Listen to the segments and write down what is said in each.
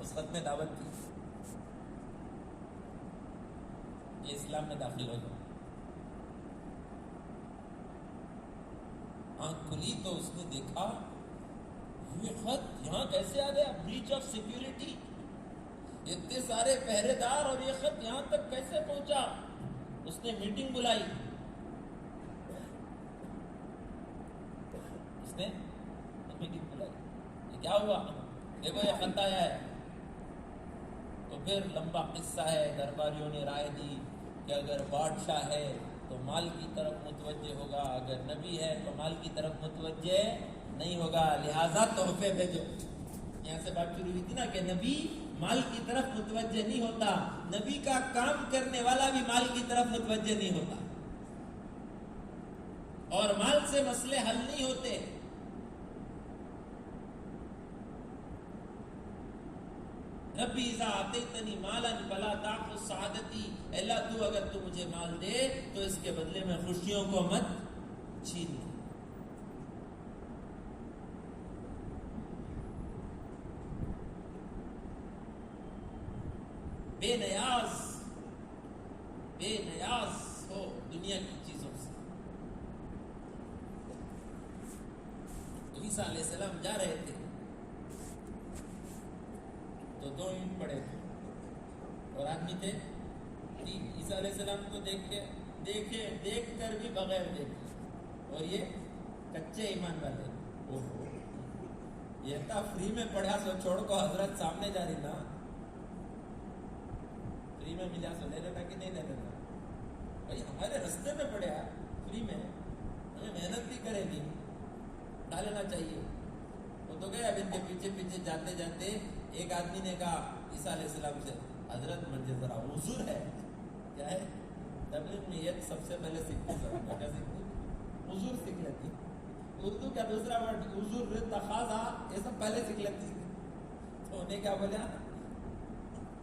اس خط میں دعوت تھی یہ اسلام میں داخل ہو جاؤ. آنکھ کھلی تو اس نے دیکھا یہ خط یہاں کیسے آ گیا؟ بریچ آف سیکیورٹی، اتنے سارے پہرے دار اور یہ خط یہاں تک کیسے پہنچا؟ اس نے میٹنگ بلائی. میٹنگ بلائی یہ کیا ہوا؟ دیکھو یہ خط آیا ہے. تو پھر لمبا قصہ ہے. درباریوں نے رائے دی کہ اگر بادشاہ ہے تو مال کی طرف متوجہ ہوگا، اگر نبی ہے تو مال کی طرف متوجہ نہیں ہوگا، لہذا تحفے بھیجو. یہاں سے بات شروع ہوئی تھی نا کہ نبی مال کی طرف متوجہ نہیں ہوتا، نبی کا کام کرنے والا بھی مال کی طرف متوجہ نہیں ہوتا، اور مال سے مسئلے حل نہیں ہوتے. ربی اذا آتیتنی مالا فلا تأخذ سعادتی، اللہ تو اگر تو مجھے مال دے تو اس کے بدلے میں خوشیوں کو مت چھین لے. بے نیاز ہو دنیا کی چیزوں سے. تو عیسیٰ علیہ السلام جا رہے تھے تو 2 اینٹ پڑے تھے اور آدمی تھے 3. عیسیٰ علیہ السلام کو دیکھ کر بھی بغیر دیکھے، اور یہ کچے ایمان والے. یہ تھا فری میں پڑھا سو چھوڑ کو حضرت سامنے جا رہی نا، فری میں ملا سو لے لینا کہ نہیں لے لینا؟ بھائی ہمارے رستے میں پڑھا فری میں، ہمیں محنت بھی کرے گی، ڈال لینا چاہیے. وہ تو گئے. اب ان کے پیچھے پیچھے جاتے جاتے ایک آدمی نے کہا عیسیٰ علیہ السلام سے، حضرت مجھے ذرا حضور ہے. کیا ہے؟ تبلیغ میں یہ سب سے پہلے سیکھتی حضور سیکھ لیتی. اردو کا دوسرا ورڈ حضور تقاضا یہ سب پہلے سیکھ لیتی. تو انہیں کیا بولا؟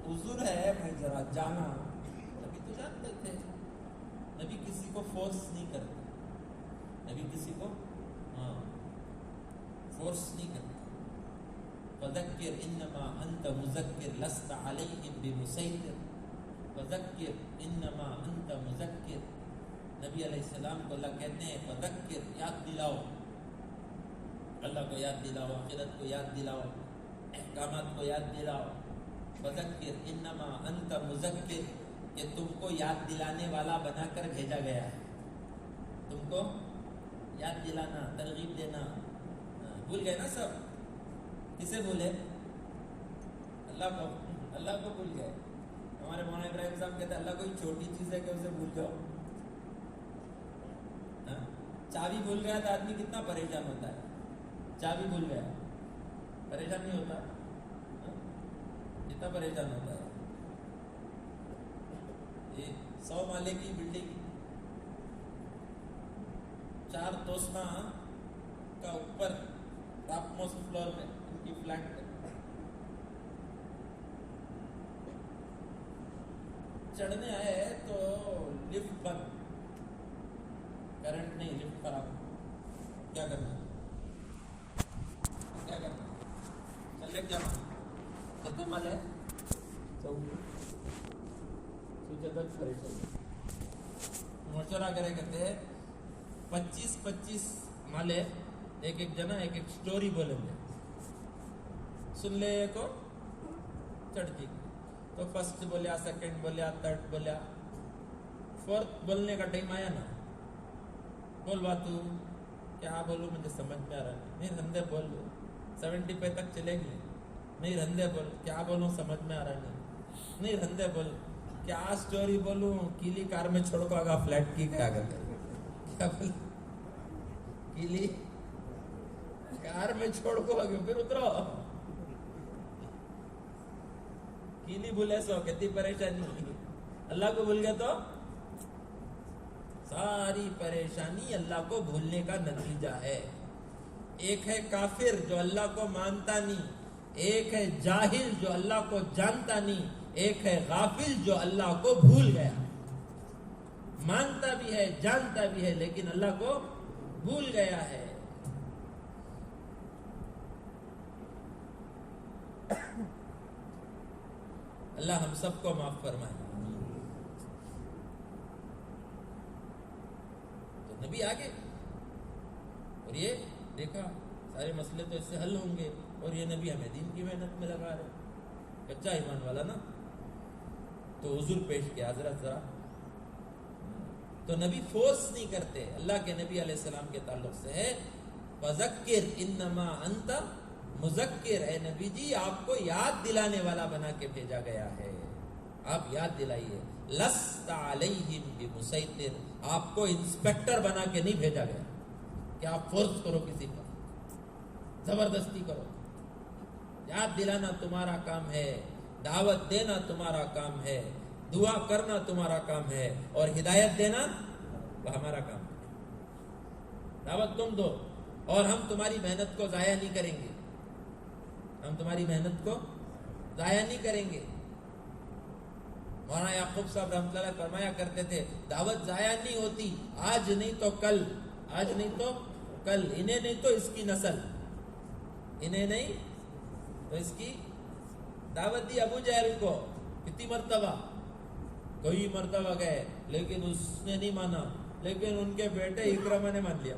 حضور ہے میں ذرا جانا. نبی تو جانتے تھے نبی کسی کو فورس نہیں کرتے، نبی کسی کو فورس نہیں کرتے. فذکر انما انت مذکر لست علیہم بمسیطر، فذکر انما انت مذکر. نبی علیہ السلام کو اللہ کہتے ہیں فذکر، یاد دلاؤ، اللہ کو یاد دلاؤ، آخرت کو یاد دلاؤ، احکامات کو یاد دلاؤ. فذکر انما انت مذکر، کہ تم کو یاد دلانے والا بنا کر بھیجا گیا ہے. تم کو یاد دلانا، ترغیب دینا. بھول گئے نا سب؟ کسے بھولے؟ اللہ کو بھول گئے. ہمارے مولانا ابراہیم صاحب کہتے ہیں اللہ کوئی چھوٹی چیز ہے کہ اسے بھول جاؤ. چابی بھول گیا تو آدمی کتنا پریشان ہوتا ہے. چابی بھول گیا پریشان نہیں ہوتا؟ کتنا پریشان ہوتا ہے. یہ 100 مالے کی بلڈنگ، 4 توسنا کا اوپر ٹاپ موسٹ فلور میں ان کی فلیٹ پہ چڑھنے آئے تو لفٹ بند، کرنٹ نہیں، لفٹ خراب. کیا کرنا چل لے جانا. کتنے مال ہے؟ 14 مشورہ کرے کہتے ہیں 25 مالے ایک جنا ایک سٹوری بولیں گے، سن لے کو چڑھ جی. تو فرسٹ بولیا، سیکنڈ بولیا، تھرڈ بولیا، 4تھ بولنے کا ٹائم آیا نا. بول بات کیا بولوں مجھے سمجھ میں آ رہا نہیں. رندے بول 75 تک چلیں گے. نہیں رندے بول کیا بولوں سمجھ میں آ رہا نہیں. رندے بول کیا سٹوری بولوں، کیلی کار میں چھوڑ کو آگا فلیٹ کی کیا کرتے. کیا بول کیلی کار میں چھوڑ کو آگے پھر اترو. کیلی بھولے سو کتنی پریشانی. اللہ کو بھول گیا تو ساری پریشانی اللہ کو بھولنے کا نتیجہ ہے. ایک ہے کافر جو اللہ کو مانتا نہیں، ایک ہے جاہل جو اللہ کو جانتا نہیں، ایک ہے غافل جو اللہ کو بھول گیا. مانتا بھی ہے، جانتا بھی ہے، لیکن اللہ کو بھول گیا ہے. اللہ ہم سب کو معاف فرمائے. تو نبی آگے، اور یہ دیکھا سارے مسئلے تو اس سے حل ہوں گے، اور یہ نبی ہمیں دین کی محنت میں لگا رہے، کچا ایمان والا نا. تو حضور پیش کیا حضرت ذرا. تو نبی فورس نہیں کرتے. اللہ کے نبی علیہ السلام کے تعلق سے ہے فذکر انما انت مذکر، اے نبی جی آپ کو یاد دلانے والا بنا کے بھیجا گیا ہے، آپ یاد دلائیے. لست علیہم بمسیطر، آپ کو انسپیکٹر بنا کے نہیں بھیجا گیا کہ آپ فورس کرو کسی پر، زبردستی کرو. یاد دلانا تمہارا کام ہے، دعوت دینا تمہارا کام ہے، دعا کرنا تمہارا کام ہے، اور ہدایت دینا وہ ہمارا کام ہے. دعوت تم دو، اور ہم تمہاری محنت کو ضائع نہیں کریں گے، ہم تمہاری محنت کو ضائع نہیں کریں گے. مولانا یعقوب صاحب رحمۃ اللہ علیہ فرمایا کرتے تھے دعوت ضائع نہیں ہوتی، آج نہیں تو کل، آج نہیں تو کل، انہیں نہیں تو اس کی نسل، انہیں نہیں تو اس کی. دعوت دی ابو جہل کو کتنی مرتبہ، کئی مرتبہ گئے لیکن اس نے نہیں مانا، لیکن ان کے بیٹے اکرمہ نے مان لیا.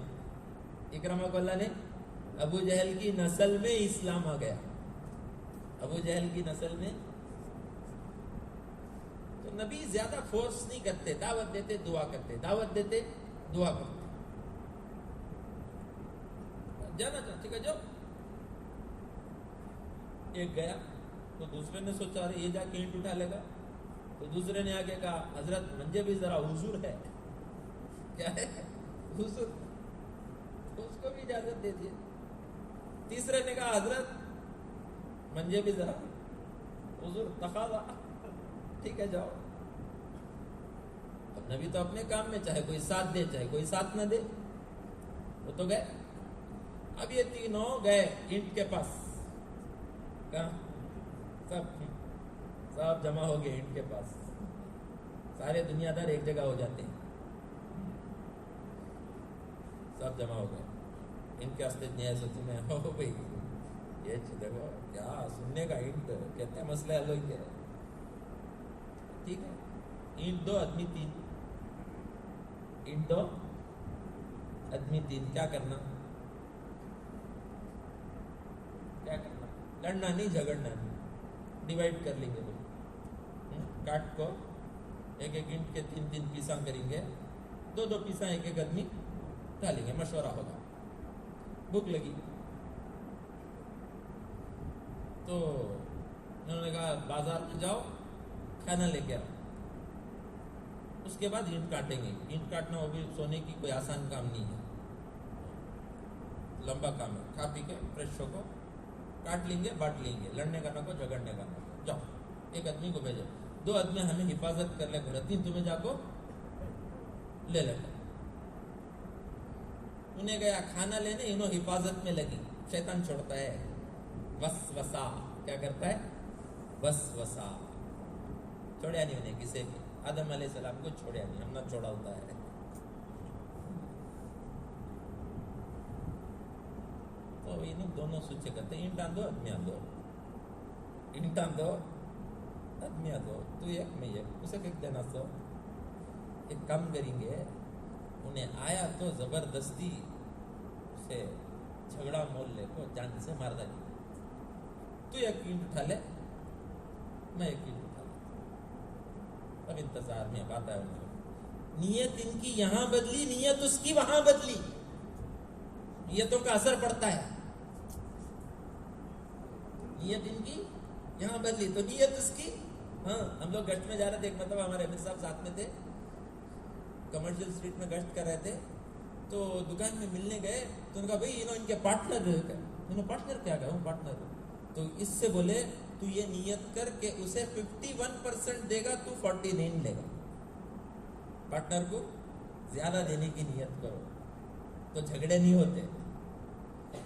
اکرمہ کو اللہ نے، ابو جہل کی نسل میں اسلام آ گیا، ابو جہل کی نسل میں. تو نبی زیادہ فورس نہیں کرتے، دعوت دیتے دعا کرتے، دعوت دیتے دعا کرتے. جانا چاہتے کہ جاؤ. ایک گیا تو دوسرے نے سوچا رہے یہ جا کے اینٹ اٹھا لے گا، تو دوسرے نے آگے کہا حضرت منجے بھی ذرا حضور ہے، کیا ہے حضور، تو اس کو بھی اجازت دے دیے. تیسرے نے کہا حضرت منجے بھی ذرا حضور، تقاضا، ٹھیک ہے جاؤ. اب نبی تو اپنے کام میں، چاہے کوئی ساتھ دے چاہے کوئی ساتھ نہ دے، وہ تو گئے. اب یہ تینوں گئے اینٹ کے پاس، کہاں سب جمع ہو گئے اینٹ کے پاس. سارے دنیا دار ایک جگہ ہو جاتے ہیں، سب جمع ہو گئے. ان کے ہستے نیائے سوچی میں ہو بھئی یہ دیکھو کیا سننے کا اینٹ کہتے ہیں مسئلہ حل ہو گیا ہے. ٹھیک ہے، اینٹ دو آدمی تین، اینٹ دو آدمی تین. کیا کرنا، کیا کرنا، لڑنا نہیں جھگڑنا نہیں، ڈیوائڈ کر لیں گے لوگ. کاٹ کو ایک ایک اینٹ کے تین تین پیساں کریں گے، دو دو پیساں ایک ایک آدمی ڈالیں گے، مشورہ ہوگا. بھوک لگی تو انہوں نے کہا بازار میں جاؤ کھانا لے کے آؤ، اس کے بعد اینٹ کاٹیں گے. اینٹ کاٹنا وہ بھی سونے کی کوئی آسان کام نہیں ہے، لمبا کام ہے. کھا پی کے فریش ہو کو کاٹ لیں گے، بانٹ لیں گے. لڑنے کا نہ کو، جھگڑنے کا نہ کو. جاؤ ایک آدمی کو بھیجو، دو آدمی ہمیں حفاظت کر لے گھر، تین تمہیں جا کو لے لے. انہیں گیا کھانا لینے، انہوں حفاظت میں لگی. شیطان چھوڑتا ہے وسوسہ، کیا کرتا ہے وسوسہ. چھوڑیا نہیں انہیں کسی بھی، آدم علیہ السلام کو چھوڑیا نہیں، ہم نہ چھوڑا ہوتا ہے. تو انہیں دونوں سوچے کرتے اینٹ آندو آدمی آندو، اینٹ آندو آدمی آندو، تو ایک میں ایک اسے کہتے دینا. سو ایک کام کریں گے، انہیں آیا تو زبردستی اسے جھگڑا مول لے کو جان سے مار دیں. تو ایک اینٹ اٹھا لے، میں ایک اینٹ اٹھا لے. اب انتظار میں بات ہے، نیت ان کی یہاں بدلی، نیت اس کی وہاں بدلی. نیتوں کا اثر پڑتا ہے. نیت ان کی یہاں بدلی تو نیت اس کی. ہاں ہم لوگ گشت میں جا رہے تھے، ایک مرتبہ ہمارے امیر صاحب ساتھ میں تھے، کمرشل اسٹریٹ میں گشت کر رہے تھے. تو دکان میں ملنے گئے تو ان کا بھائی ان کے پارٹنر، انہوں پارٹنر کیا کہا، ہوں پارٹنر. تو اس سے بولے تو یہ نیت کر کے اسے 51% دے گا، تو 49 لے گا. پارٹنر کو زیادہ دینے کی نیت کرو تو جھگڑے نہیں ہوتے.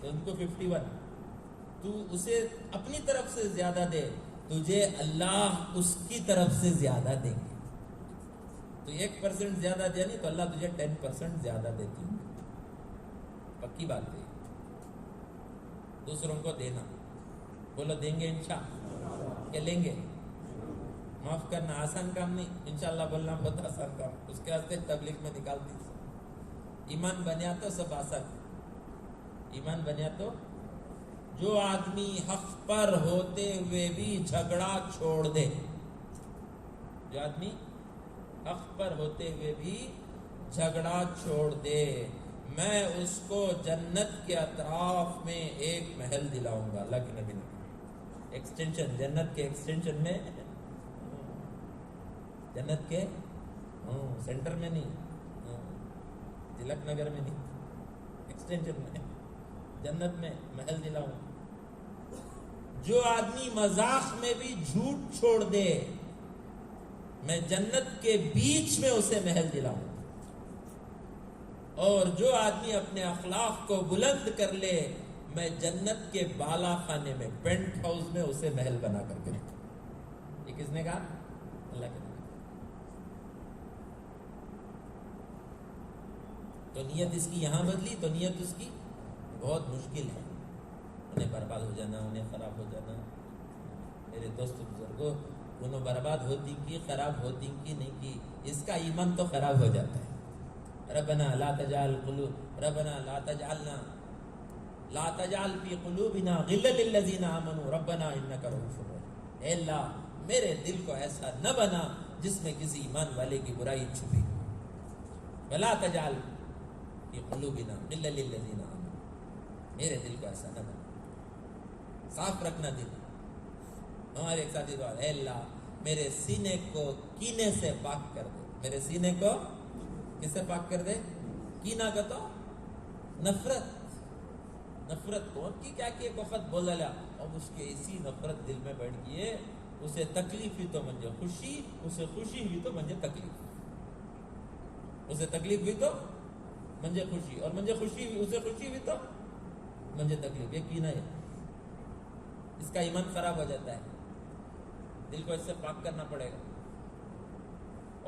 تو ان کو 51، تو اسے اپنی طرف سے زیادہ دے، تجھے اللہ اس کی طرف سے زیادہ دیں گے. تو 1% زیادہ دیا نہیں تو اللہ تجھے 10% زیادہ دیتی ہے. پکی بات ہے. دوسروں کو دینا، بولو دیں گے انشاءاللہ کہ لیں گے. معاف کرنا آسان کام نہیں، انشاءاللہ بولنا بہت آسان کام، اس کے واسطے تبلیغ میں نکال دی۔ ایمان بنیا تو سب آسان، ایمان بنیا تو جو آدمی حق پر ہوتے ہوئے بھی جھگڑا چھوڑ دے، جو آدمی حق پر ہوتے ہوئے بھی جھگڑا چھوڑ دے، میں اس کو جنت کے اطراف میں ایک محل دلاؤں گا۔ اللہ کے نبی نے ایکسٹینشن، جنت کے ایکسٹینشن میں، جنت کے سینٹر میں نہیں، تلک نگر میں نہیں، ایکسٹینشن میں، جنت میں محل دلاؤں۔ جو آدمی مذاق میں بھی جھوٹ چھوڑ دے، میں جنت کے بیچ میں اسے محل دلاؤں۔ اور جو آدمی اپنے اخلاق کو بلند کر لے، میں جنت کے بالا خانے میں، پینٹ ہاؤس میں اسے محل بنا کر کے رکھوں۔ یہ کس نے کہا؟ اللہ کے نبی۔ تو نیت اس کی یہاں بدلی تو نیت اس کی بہت مشکل ہے، انہیں برباد ہو جانا، انہیں خراب ہو جانا۔ میرے دوست بزرگوں، انہوں برباد ہوتی کی، خراب ہوتی کی نہیں کی، اس کا ایمان تو خراب ہو جاتا ہے۔ ربنا لا تجعل قلوب، ربنا لا تجعلنا، لا تجعل فی قلوبنا غلا للذین آمنوا ربنا انک رؤوف رحیم۔ اے اللہ میرے دل کو ایسا نہ بنا جس میں کسی ایمان والے کی برائی چھپی، ولا تجعل فی قلوبنا غلا للذین آمنوا، میرے دل کو ایسا نہ بنا، صاف رکھنا دل۔ ہمارے ایک ساتھی بات، اے اللہ میرے سینے کو کینے سے پاک کر دے، میرے سینے کو کس سے پاک کر دے؟ کینا کا تو نفرت، نفرت کون کی کیا کہ ایک وقت بولا لیا، اب اس کے اسی نفرت دل میں بیٹھ گئی، اسے تکلیف ہوئی تو منجے خوشی، اسے خوشی ہوئی تو منجے تکلیف، اسے تکلیف ہوئی تو منجے خوشی، اور منجے خوشی ہوئی، اسے خوشی ہوئی تو منجے تکلیف۔ یہ کینا ہے، اس کا ایمان خراب ہو جاتا ہے، دل کو اس سے پاک کرنا پڑے گا۔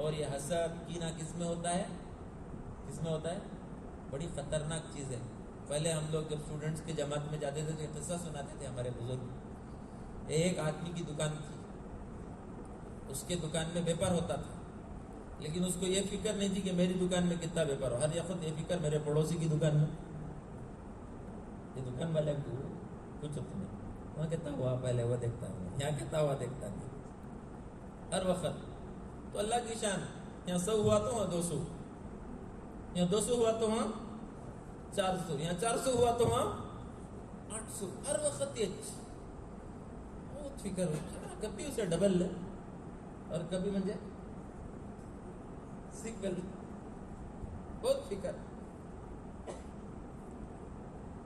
اور یہ حسد کینہ کس میں ہوتا ہے؟ کس میں ہوتا ہے؟ بڑی خطرناک چیز ہے۔ پہلے ہم لوگ جب اسٹوڈنٹس کی جماعت میں جاتے تھے تو قصہ سناتے تھے ہمارے بزرگ۔ ایک آدمی کی دکان تھی، اس کے دکان میں بیپار ہوتا تھا، لیکن اس کو یہ فکر نہیں تھی کہ میری دکان میں کتنا بیپار ہو، ہر وقت یہ فکر میرے پڑوسی کی دکان میں، یہ دکان والے کو کچھ نہیں، وہاں کتنا ہوا پہلے وہ دیکھتا ہوں، یہاں کتنا ہوا دیکھتا نہیں، ہر وقت۔ تو اللہ کی شان، یہاں 100 ہوا تو وہاں 200، یہاں 200 ہوا تو وہاں 400، یہاں 400 ہوا تو وہاں 800، ہر وقت یہ بہت فکر ہو، کبھی اسے ڈبل لے اور کبھی مجھے سنگل، بہت فکر۔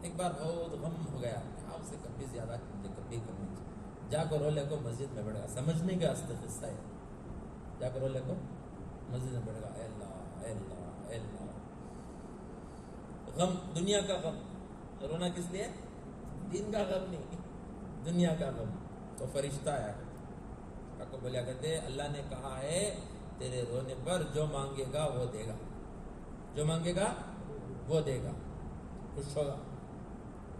ایک بار بہت غم ہو گیا، آپ سے کبھی زیادہ مجھے کبھی کرنی چاہیے، جا کر رولے کو مسجد میں بڑھ گیا، سمجھنے کا قصہ ہے، جا کر رولے کو مسجد میں بڑھ گیا، اے اللہ اے اللہ اے اللہ، غم دنیا کا غم، رونا کس لیے؟ دین کا غم نہیں، دنیا کا غم۔ تو فرشتہ آیا آپ کو بولیا کرتے، اللہ نے کہا ہے تیرے رونے پر جو مانگے گا وہ دے گا، جو مانگے گا وہ دے گا، خوش ہوگا۔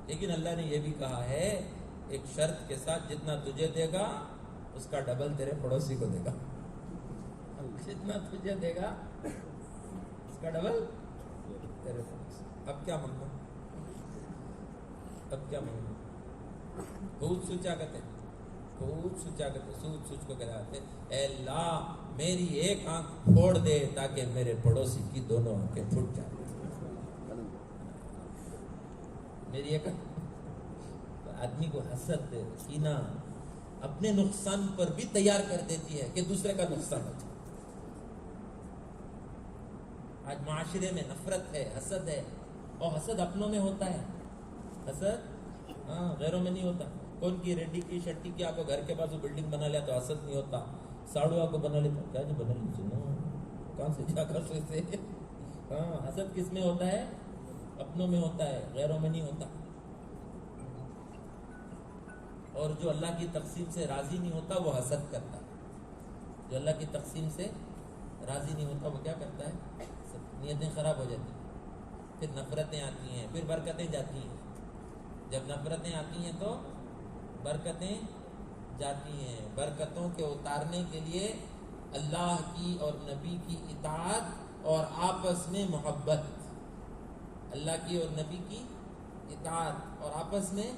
لیکن اللہ نے یہ بھی کہا ہے ایک شرط کے ساتھ، جتنا تجھے دے گا اس کا ڈبل تیرے پڑوسی کو دے گا، جتنا تجھے دے گا اس کا ڈبل تیرے پڑوسی۔ اب کیا مانگو، اب کیا مانگو؟ بہت سوچا کرتے، بہت سوچا کرتے، سوچ سوچ کو کہتے اے اللہ میری ایک آنکھ پھوڑ دے تاکہ میرے پڑوسی کی دونوں آنکھیں پھٹ جائیں، میری ایک آدمی کو حسد کینہ اپنے نقصان پر بھی تیار کر دیتی ہے کہ دوسرے کا نقصان ہو جائے۔ آج معاشرے میں نفرت ہے، حسد ہے، اور حسد اپنوں میں ہوتا ہے، حسد غیروں میں نہیں ہوتا۔ کون کی ریڈی کی شٹی کی آپ کو گھر کے پاس بلڈنگ بنا لیا تو حسد نہیں ہوتا، ساڑوا کو بنا لیتا، کیا جو بنا لی کہاں سے جا کر سے حسد کس میں ہوتا ہے؟ اپنوں میں ہوتا ہے، غیروں میں نہیں ہوتا۔ اور جو اللہ کی تقسیم سے راضی نہیں ہوتا وہ حسد کرتا ہے، جو اللہ کی تقسیم سے راضی نہیں ہوتا وہ کیا کرتا ہے؟ نیتیں خراب ہو جاتی ہیں، پھر نفرتیں آتی ہیں، پھر برکتیں جاتی ہیں۔ جب نفرتیں آتی ہیں تو برکتیں جاتی ہیں. برکتوں کے اتارنے کے لیے اللہ کی اور نبی کی اطاعت اور آپس میں محبت. اللہ کی اور نبی کی اطاعت اور آپس میں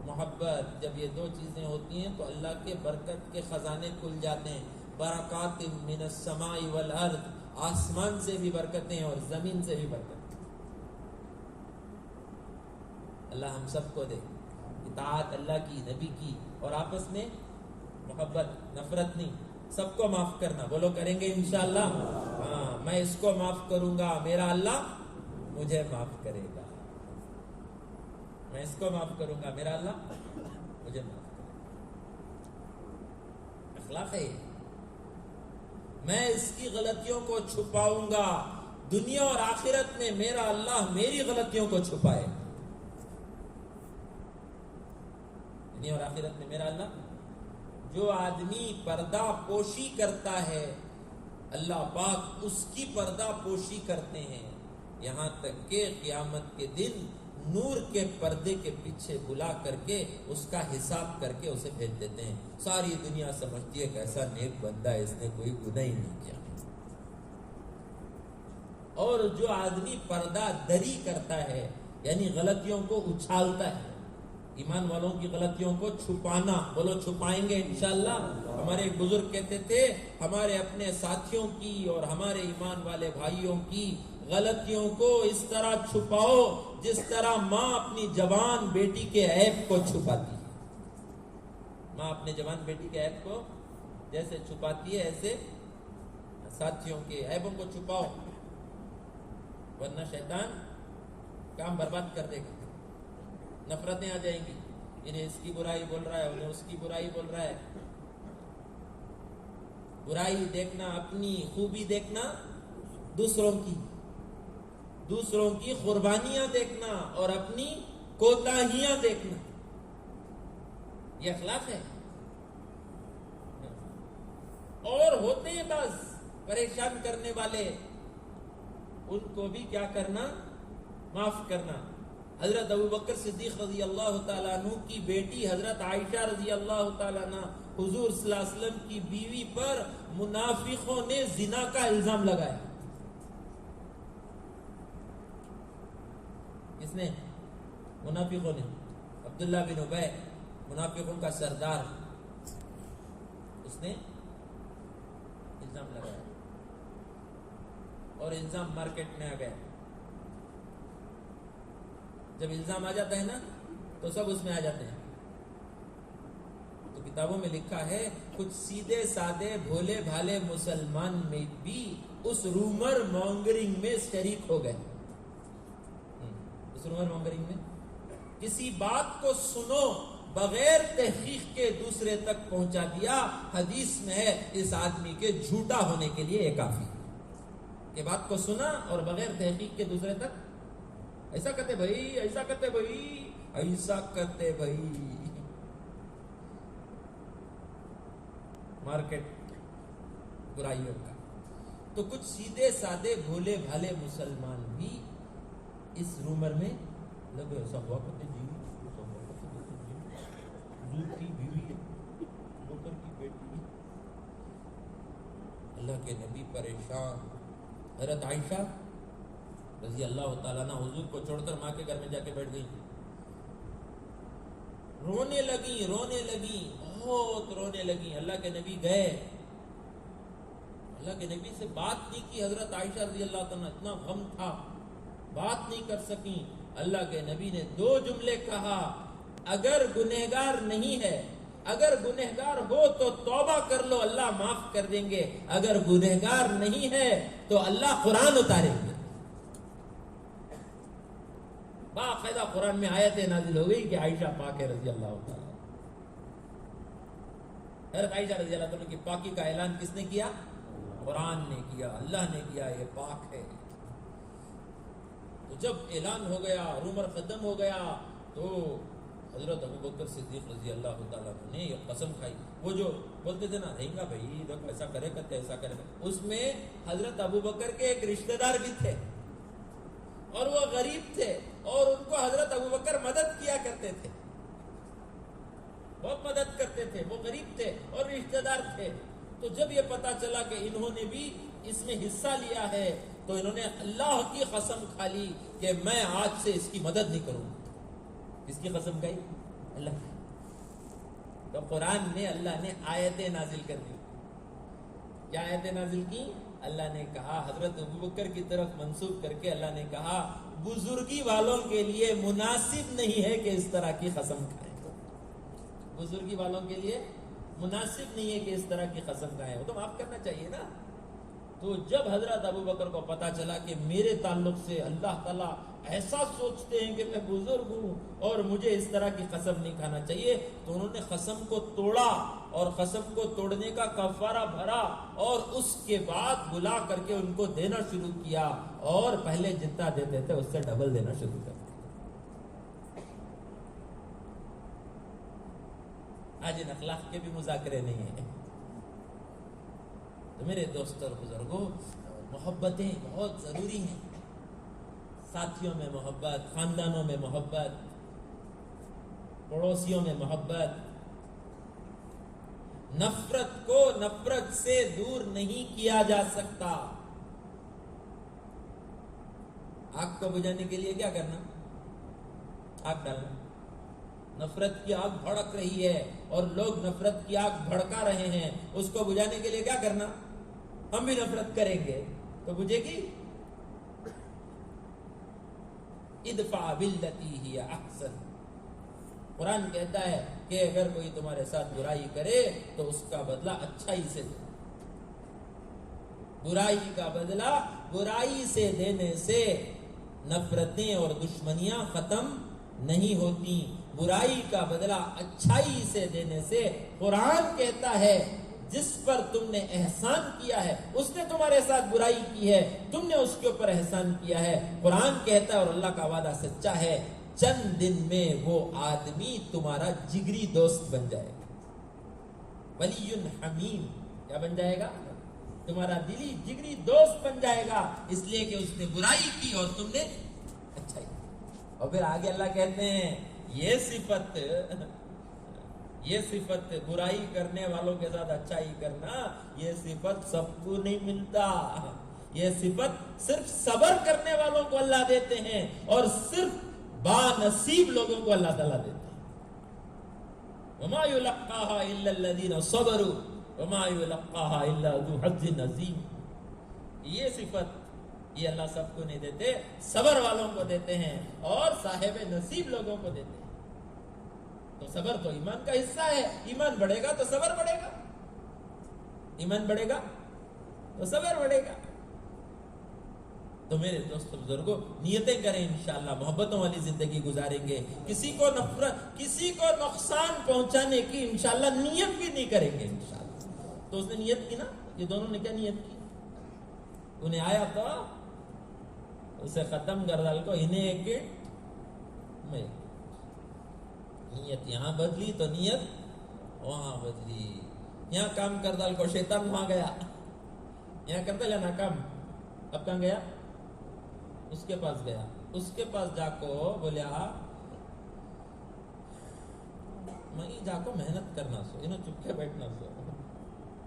محبت، جب یہ دو چیزیں ہوتی ہیں تو اللہ کے برکت کے خزانے کھل جاتے ہیں. برکات من السماء والارض، آسمان سے بھی برکتیں اور زمین سے بھی برکتیں. اللہ ہم سب کو دے اطاعت اللہ کی، نبی کی، اور آپس میں محبت، نفرت نہیں. سب کو معاف کرنا، بولو کریں گے انشاءاللہ. ہاں، میں اس کو معاف کروں گا، میرا اللہ مجھے معاف کرے گا. میں اس کو معاف کروں گا، میرا اللہ مجھے معاف کرے گا. اخلاق ہے یہ. میں اس کی غلطیوں کو چھپاؤں گا، دنیا اور آخرت میں میرا اللہ میری غلطیوں کو چھپائے. دنیا اور آخرت میں میرا اللہ. جو آدمی پردہ پوشی کرتا ہے اللہ پاک اس کی پردہ پوشی کرتے ہیں، یہاں تک کہ قیامت کے دن نور کے پردے کے پیچھے بلا کر کے اس کا حساب کر کے اسے بھیج دیتے ہیں. ساری دنیا سمجھتی ہے کہ ایسا نیک بندہ ہے، اس نے کوئی گناہ ہی نہیں کیا. اور جو آدمی پردہ دری کرتا ہے یعنی غلطیوں کو اچھالتا ہے، ایمان والوں کی غلطیوں کو چھپانا، بولو چھپائیں گے انشاءاللہ. ہمارے ایک بزرگ کہتے تھے ہمارے اپنے ساتھیوں کی اور ہمارے ایمان والے بھائیوں کی غلطیوں کو اس طرح چھپاؤ جس طرح ماں اپنی جوان بیٹی کے عیب کو چھپاتی ہے. ماں اپنے جوان بیٹی کے عیب کو جیسے چھپاتی ہے، ایسے ساتھیوں کے عیبوں کو چھپاؤ، ورنہ شیطان کام برباد کر دے گا. نفرتیں آ جائیں گی. انہیں اس کی برائی بول رہا ہے، انہیں اس کی برائی بول رہا ہے. برائی دیکھنا اپنی، خوبی دیکھنا دوسروں کی، دوسروں کی قربانیاں دیکھنا اور اپنی کوتاہیاں دیکھنا، یہ اخلاق ہے. اور ہوتے ہیں بعض پریشان کرنے والے، ان کو بھی کیا کرنا؟ معاف کرنا. حضرت ابوبکر صدیق رضی اللہ تعالیٰ عنہ کی بیٹی حضرت عائشہ رضی اللہ تعالیٰ عنہ حضور صلی اللہ علیہ وسلم کی بیوی پر منافقوں نے زنا کا الزام لگایا. کس نے؟ منافقوں نے. عبداللہ بن ابی، منافقوں کا سردار، اس نے الزام لگایا اور الزام مارکیٹ میں آ گیا. جب الزام آ جاتا ہے نا تو سب اس میں آ جاتے ہیں. تو کتابوں میں لکھا ہے کچھ سیدھے سادے بھولے بھالے مسلمان میں بھی اس رومر مونگرنگ میں شریک ہو گئے. اس رومر مونگرنگ میں کسی بات کو سنو بغیر تحقیق کے دوسرے تک پہنچا دیا. حدیث میں ہے اس آدمی کے جھوٹا ہونے کے لیے یہ کافی کہ بات کو سنا اور بغیر تحقیق کے دوسرے تک ایسا کرتے بھائی، ایسا کرتے بھائی، ایسا کرتے بھائی. مارکیٹ برائیوں کا. تو کچھ سیدھے سادے بھولے بھالے مسلمان بھی اس رومر میں لگے. ایسا ہوا کرتے جی، حضور کی بیوی ہے، نوکر کی بیٹی. اللہ کے نبی پریشان. حضرت عائشہ رضی اللہ تعالیٰ عنہ حضور کو چھوڑ کر ماں کے گھر میں جا کے بیٹھ گئی. رونے لگی، رونے لگی، بہت رونے لگی. اللہ کے نبی گئے، اللہ کے نبی سے بات نہیں کی. حضرت عائشہ رضی اللہ تعالیٰ اتنا غم تھا، بات نہیں کر سکی. اللہ کے نبی نے 2 جملے کہا: اگر گنہگار نہیں ہے، اگر گنہگار ہو تو توبہ کر لو، اللہ معاف کر دیں گے. اگر گنہگار نہیں ہے تو اللہ قرآن اتاریں گے. باقاعدہ قرآن میں آیتیں نازل ہو گئی کہ عائشہ پاک ہے رضی اللہ تعالیٰ. حضرت عائشہ رضی اللہ تعالیٰ کی پاکی کا اعلان کس نے کیا؟ قرآن نے کیا، اللہ نے کیا، یہ پاک ہے. تو جب اعلان ہو گیا، رومر ختم ہو گیا، تو حضرت ابوبکر صدیق رضی اللہ تعالیٰ نے یہ قسم کھائی. وہ جو بولتے تھے نا رہیں گا بھائی دیکھو ایسا کرے کرتے ایسا کرے، اس میں حضرت ابوبکر کے ایک رشتہ دار بھی تھے اور وہ غریب تھے اور ان کو حضرت ابوبکر مدد کیا کرتے تھے. بہت مدد کرتے تھے، وہ غریب تھے اور رشتہ دار تھے. تو جب یہ پتا چلا کہ انہوں نے بھی اس میں حصہ لیا ہے تو انہوں نے اللہ کی قسم کھا لی کہ میں آج سے اس کی مدد نہیں کروں. کس کی قسم کھائی؟ اللہ کی. تو قرآن میں اللہ نے آیتیں نازل کر دی. کیا آیتیں نازل کی؟ اللہ نے کہا، حضرت ابوبکر کی طرف منسوب کر کے اللہ نے کہا بزرگی والوں کے لیے مناسب نہیں ہے کہ اس طرح کی قسم کھائیں. بزرگی والوں کے لیے مناسب نہیں ہے کہ اس طرح کی قسم کھائیں. وہ تو معاف کرنا چاہیے نا. تو جب حضرت ابوبکر کو پتا چلا کہ میرے تعلق سے اللہ تعالیٰ ایسا سوچتے ہیں کہ میں بزرگ ہوں اور مجھے اس طرح کی قسم نہیں کھانا چاہیے، تو انہوں نے قسم کو توڑا اور قسم کو توڑنے کا کفارہ بھرا اور اس کے بعد بلا کر کے ان کو دینا شروع کیا اور پہلے جتنا دیتے تھے اس سے ڈبل دینا شروع کر دیا. آج ان اخلاق کے بھی مذاکرے نہیں ہیں. تو میرے دوستوں اور بزرگوں، محبتیں بہت ضروری ہیں. ساتھیوں میں محبت، خاندانوں میں محبت، پڑوسیوں میں محبت. نفرت کو نفرت سے دور نہیں کیا جا سکتا. آگ کو بجھانے کے لیے کیا کرنا؟ آگ ڈالنا. نفرت کی آگ بھڑک رہی ہے اور لوگ نفرت کی آگ بھڑکا رہے ہیں، اس کو بجھانے کے لیے کیا کرنا؟ ہم بھی نفرت کریں گے تو بجھے گی. ادفع باللتی ہی احسن. قرآن کہتا ہے کہ اگر کوئی تمہارے ساتھ برائی کرے تو اس کا بدلہ اچھائی سے دو. برائی کا بدلہ برائی سے دینے سے نفرتیں اور دشمنیاں ختم نہیں ہوتی. برائی کا بدلہ اچھائی سے دینے سے قرآن کہتا ہے جس پر تم نے احسان کیا ہے، اس نے تمہارے ساتھ برائی کی ہے، تم نے اس کے اوپر احسان کیا ہے. قرآن کہتا ہے اور اللہ کا وعدہ سچا ہے، چند دن میں وہ آدمی تمہارا جگری دوست بن جائے گا. ولی حمیم. کیا بن جائے گا؟ تمہارا دلی جگری دوست بن جائے گا، اس لیے کہ اس نے برائی کی اور تم نے اچھائی. اور پھر آگے اللہ کہتے ہیں یہ صفت برائی کرنے والوں کے ساتھ اچھائی کرنا، یہ صفت سب کو نہیں ملتا. یہ صفت صرف صبر کرنے والوں کو اللہ دیتے ہیں اور صرف با نصیب لوگوں کو اللہ تعالیٰ دیتے ہیں. وما يلقاها الا الذين صبروا وما يلقاها الا ذو حظ عظیم. یہ صفت یہ اللہ سب کو نہیں دیتے، صبر والوں کو دیتے ہیں اور صاحب نصیب لوگوں کو دیتے ہیں. تو صبر تو ایمان کا حصہ ہے. ایمان بڑھے گا تو صبر بڑھے گا، ایمان بڑھے گا تو صبر بڑھے گا. تو میرے دوستو بزرگوں، نیتیں کریں، انشاءاللہ محبتوں والی زندگی گزاریں گے. کسی کو نفرت، کسی کو نقصان پہنچانے کی انشاءاللہ نیت بھی نہیں کریں گے انشاءاللہ. تو اس نے نیت کی نا، یہ دونوں نے کیا نیت کی؟ انہیں آیا تو اسے ختم کر ڈال کو، انہیں ایک گٹ میں. نیت یہاں بدلی تو نیت وہاں بدلی. یہاں کام کر ڈال کو، شیطان وہاں گیا. یہاں کرتا لینا کام، اب کہاں گیا؟ اس کے پاس گیا. اس کے پاس جا کو بولیا میں جا کو محنت کرنا سو، انہوں چپکے بیٹھنا سو،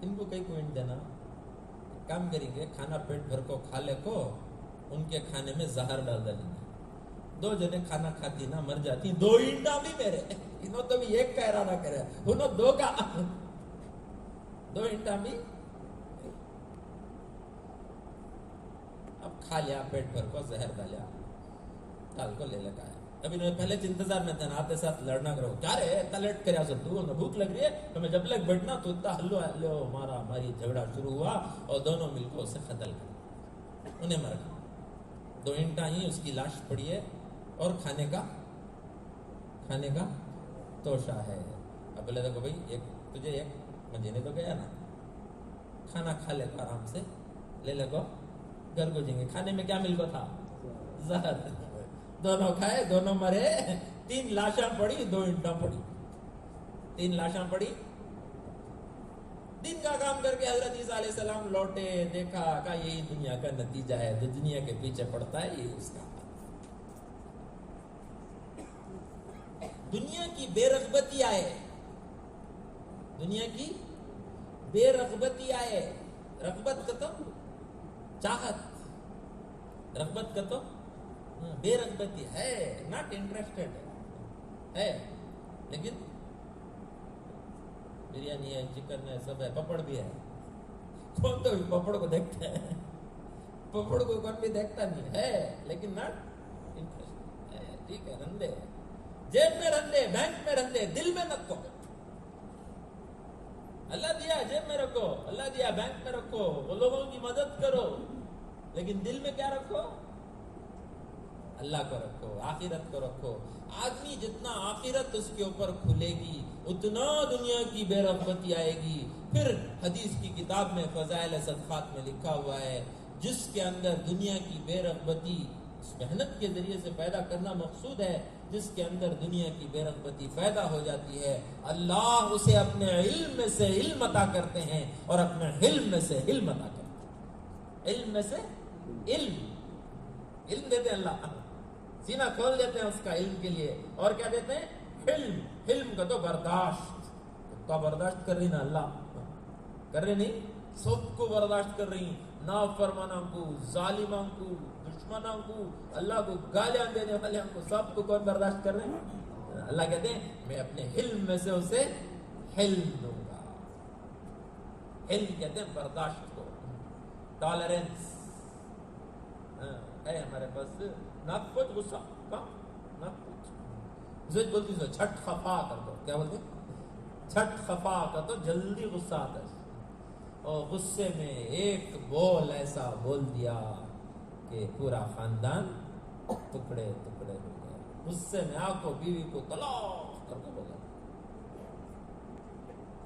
ان کو کئی کوئنٹ دینا. کام کریں گے، کھانا پیٹ بھر کو کھا لے کو، ان کے کھانے میں زہر ڈال دیں گے. 2 جنے کھانا کھاتی نا مر جاتی. 2 اینٹا بھی میرے، انہوں تو بھی ایک کا ارادہ کرے، انہوں 2 کا. 2 اینٹا بھی اب کھا لیا، پیٹ بھر کو زہر ڈالیا، ڈال کو لے لگا ہے. اب انہوں نے پہلے انتظار میں تھا آتے ساتھ لڑنا کرو. کیا رے اتنا لیٹ کریا سو تو بھوک لگ رہی ہے تو میں جب لگ بیٹھنا تو اتنا ہلو ہمارا ہماری جھگڑا شروع ہوا اور دونوں مل کو اسے قتل کر انہیں مر گیا. 2 اینٹا ہی اس کی لاش پڑی ہے اور کھانے کا توشہ ہے. اب بولے دیکھو بھائی، ایک تجھے ایک مجھے تو گیا نا، کھانا کھا لے کو آرام سے، لے لے کو گھر کو جائیں گے. کھانے میں کیا مل کو تھا؟ زہر. دونوں کھائے، دونوں مرے. 3 لاشاں پڑی، 2 اینٹاں پڑی. 3 لاشاں پڑی. دن کا کام کر کے حضرت عیسیٰ علیہ السلام لوٹے، دیکھا کہ یہی دنیا کا نتیجہ ہے، جو دنیا کے پیچھے پڑتا ہے یہی اس کا. دنیا کی بے رغبتی آئے، دنیا کی بے رغبتی آئے. رغبت کا تو چاہت, رغبت کا تو بے رغبتی ہے, ناٹ انٹرسٹڈ ہے, لیکن بریانی ہے, چکن ہے, سب ہے, پپڑ بھی ہے. کون تو پپڑ کو دیکھتا ہے؟ پپڑ کو کون بھی دیکھتا نہیں ہے, لیکن ناٹ انٹرسٹ ہے. ٹھیک ہے, رندے جیب میں رندے, بینک میں رندے, دل میں نہ کو. اللہ دیا جیب میں رکھو, اللہ دیا بینک میں رکھو, وہ لوگوں کی مدد کرو, لیکن دل میں کیا رکھو؟ اللہ کو رکھو, آخرت کو رکھو. آدمی جتنا آخرت اس کے اوپر کھلے گی اتنا دنیا کی بے رغبتی آئے گی. پھر حدیث کی کتاب میں فضائل صدقات میں لکھا ہوا ہے, جس کے اندر دنیا کی بے رغبتی اس محنت کے ذریعے سے پیدا کرنا مقصود ہے, جس کے اندر دنیا کی بے رغبتی پیدا ہو جاتی ہے, اللہ اسے اپنے علم میں سے علم عطا کرتے ہیں اور اپنے حلم میں سے حلم عطا کرتے ہیں. علم میں سے علم دیتے ہیں اللہ, سینہ کھول دیتے ہیں اس کا علم کے لیے. اور کیا دیتے ہیں؟ حلم. حلم کا تو برداشت, تو برداشت کر رہی نا اللہ, کر رہے نہیں, سب کو برداشت کر رہی, نافرمانوں کو, ظالموں کو, دشمنوں کو, اللہ کو گالیاں دینے والے کو, سب کو کون برداشت کر رہے ہیں؟ اللہ کہتے ہیں میں اپنے حلم میں سے اسے حلم دوں گا. حلم کہتے ہیں برداشت کو, ٹالرنس ہے ہمارے پاس. نہ کچھ غصہ نہ کچھ, اسے بولتی سو چھٹ خفا کر دو. کیا بولتے چھٹ خفا کر دو, جلدی غصہ آتا ہے. اور غصے میں ایک بول ایسا بول دیا کہ پورا خاندان ٹکڑے ٹکڑے ہو گیا. غصے میں آپ کو بیوی کو طلاق کر کے بولا.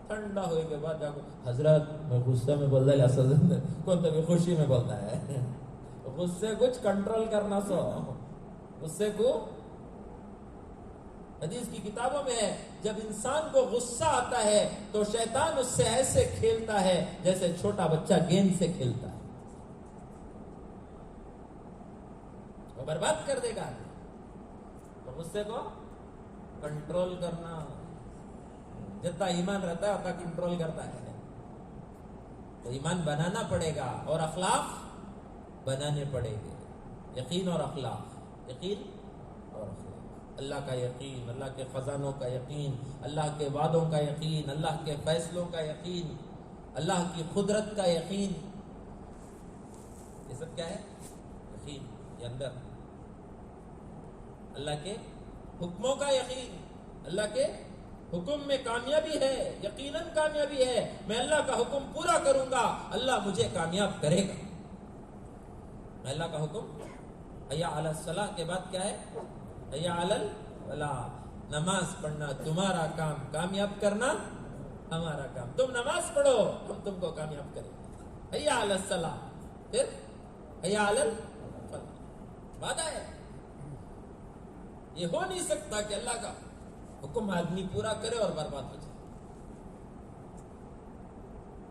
ٹھنڈا ہوئے کے بعد جاؤ, حضرت میں غصے میں بول رہا ہے, کون تو خوشی میں بولتا ہے. غصے کچھ کنٹرول کرنا, سو غصے کو حدیث کی کتابوں میں ہے, جب انسان کو غصہ آتا ہے تو شیطان اس سے ایسے کھیلتا ہے جیسے چھوٹا بچہ گیند سے کھیلتا ہے, وہ برباد کر دے گا. تو غصے کو کنٹرول کرنا, جتنا ایمان رہتا ہے اتنا کنٹرول کرتا ہے. تو ایمان بنانا پڑے گا اور اخلاق بنانے پڑے گے. یقین اور اخلاق, یقین اور اخلاق. اللہ کا یقین, اللہ کے خزانوں کا یقین, اللہ کے وعدوں کا یقین, اللہ کے فیصلوں کا یقین, اللہ کی قدرت کا یقین. یہ سب کیا ہے؟ یقین. یہ اندر اللہ کے حکموں کا یقین, اللہ کے حکم میں کامیابی ہے, یقیناً کامیابی ہے. میں اللہ کا حکم پورا کروں گا, اللہ مجھے کامیاب کرے گا. میں اللہ کا حکم, حی علی الصلاۃ کے بعد کیا ہے؟ حی علی الفلاح. نماز پڑھنا تمہارا کام, کامیاب کرنا ہمارا کام. تم نماز پڑھو, ہم تم کو کامیاب کریں گے. حی علی الصلاۃ, پھر حی علی الفلاح. وعدہ ہے. یہ ہو نہیں سکتا کہ اللہ کا حکم آدمی پورا کرے اور برباد ہو جائے.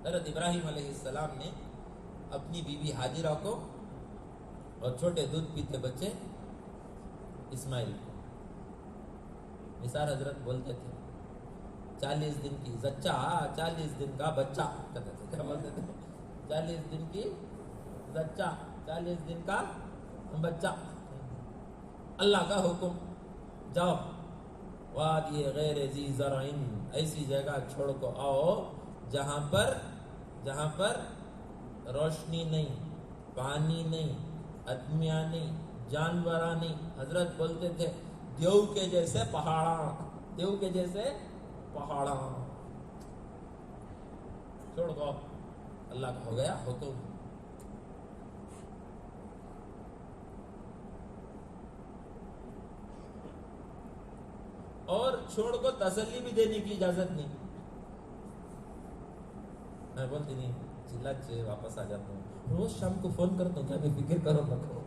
حضرت ابراہیم علیہ السلام نے اپنی بیوی ہاجرہ کو اور چھوٹے دودھ پیتے بچے اسماعیل کو, نثار حضرت بولتے تھے 40 دن کی زچہ, 40 دن کا بچہ کہتے تھے. کیا بولتے تھے؟ 40 دن کی زچہ, 40 دن کا بچہ. اللہ کا حکم, جاؤ وادی غیر ذی زرع, ایسی جگہ چھوڑ کو آؤ جہاں پر روشنی نہیں, پانی نہیں, آدمیاں نہیں, جانوراں نہیں. حضرت بولتے تھے دیو کے جیسے پہاڑاں, دیو کے جیسے پہاڑاں چھوڑ کو. اللہ کا ہو گیا حکم. اور چھوڑ کو تسلی بھی دینے کی اجازت نہیں. میں بولتی نہیں, چلت سے واپس آ جاتا ہوں, روز شام کو فون کرتا ہوں, کیا میں فکر کرو رکھو,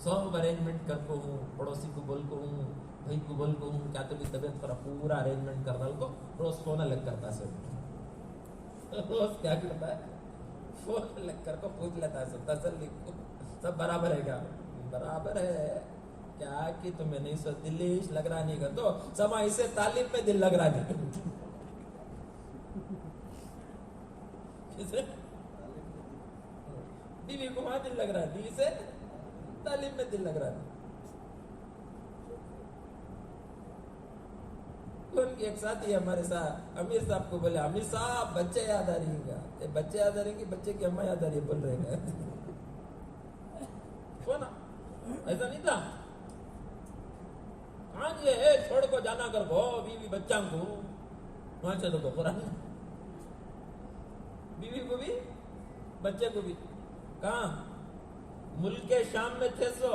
سب ارینجمنٹ کرتا ہوں, پڑوسی کو بولتا ہوں, بھائی کو بولتا ہوں, کیا تو بھی طبیعت خراب, پورا ارینجمنٹ کرتا ہوں. روز فون الگ کرتا ہے, سب روز کیا کرتا ہے, فون الگ کر کو پوچھ لیتا ہے سب, تسلی کو, سب برابر ہے کیا؟ برابر ہے. کیا کہ تمہیں نہیں سو دلیش لگ رہا نہیں کر تو سما اسے تعلیم میں دل لگ رہا نہیں. کسے؟ بیوی کو وہاں دل لگ رہا ہے، بیوی سے تعلیم میں دل لگ رہا ہے. ان کی ایک ساتھی ہمارے ساتھ امیر صاحب کو بولے، امیر صاحب بچے یاد آ رہی گا. بچے یاد آ رہی گی؟ بچے کی اماں یاد آ رہی ہے بول رہے ہیں. نا ایسا نہیں تھا. آج یہ چھوڑ کو جانا کر کو بیوی بچہ کو وہاں چلو کو قرآن، بیوی کو بھی بچے کو بھی. کہاں؟ ملک شام میں تھے سو،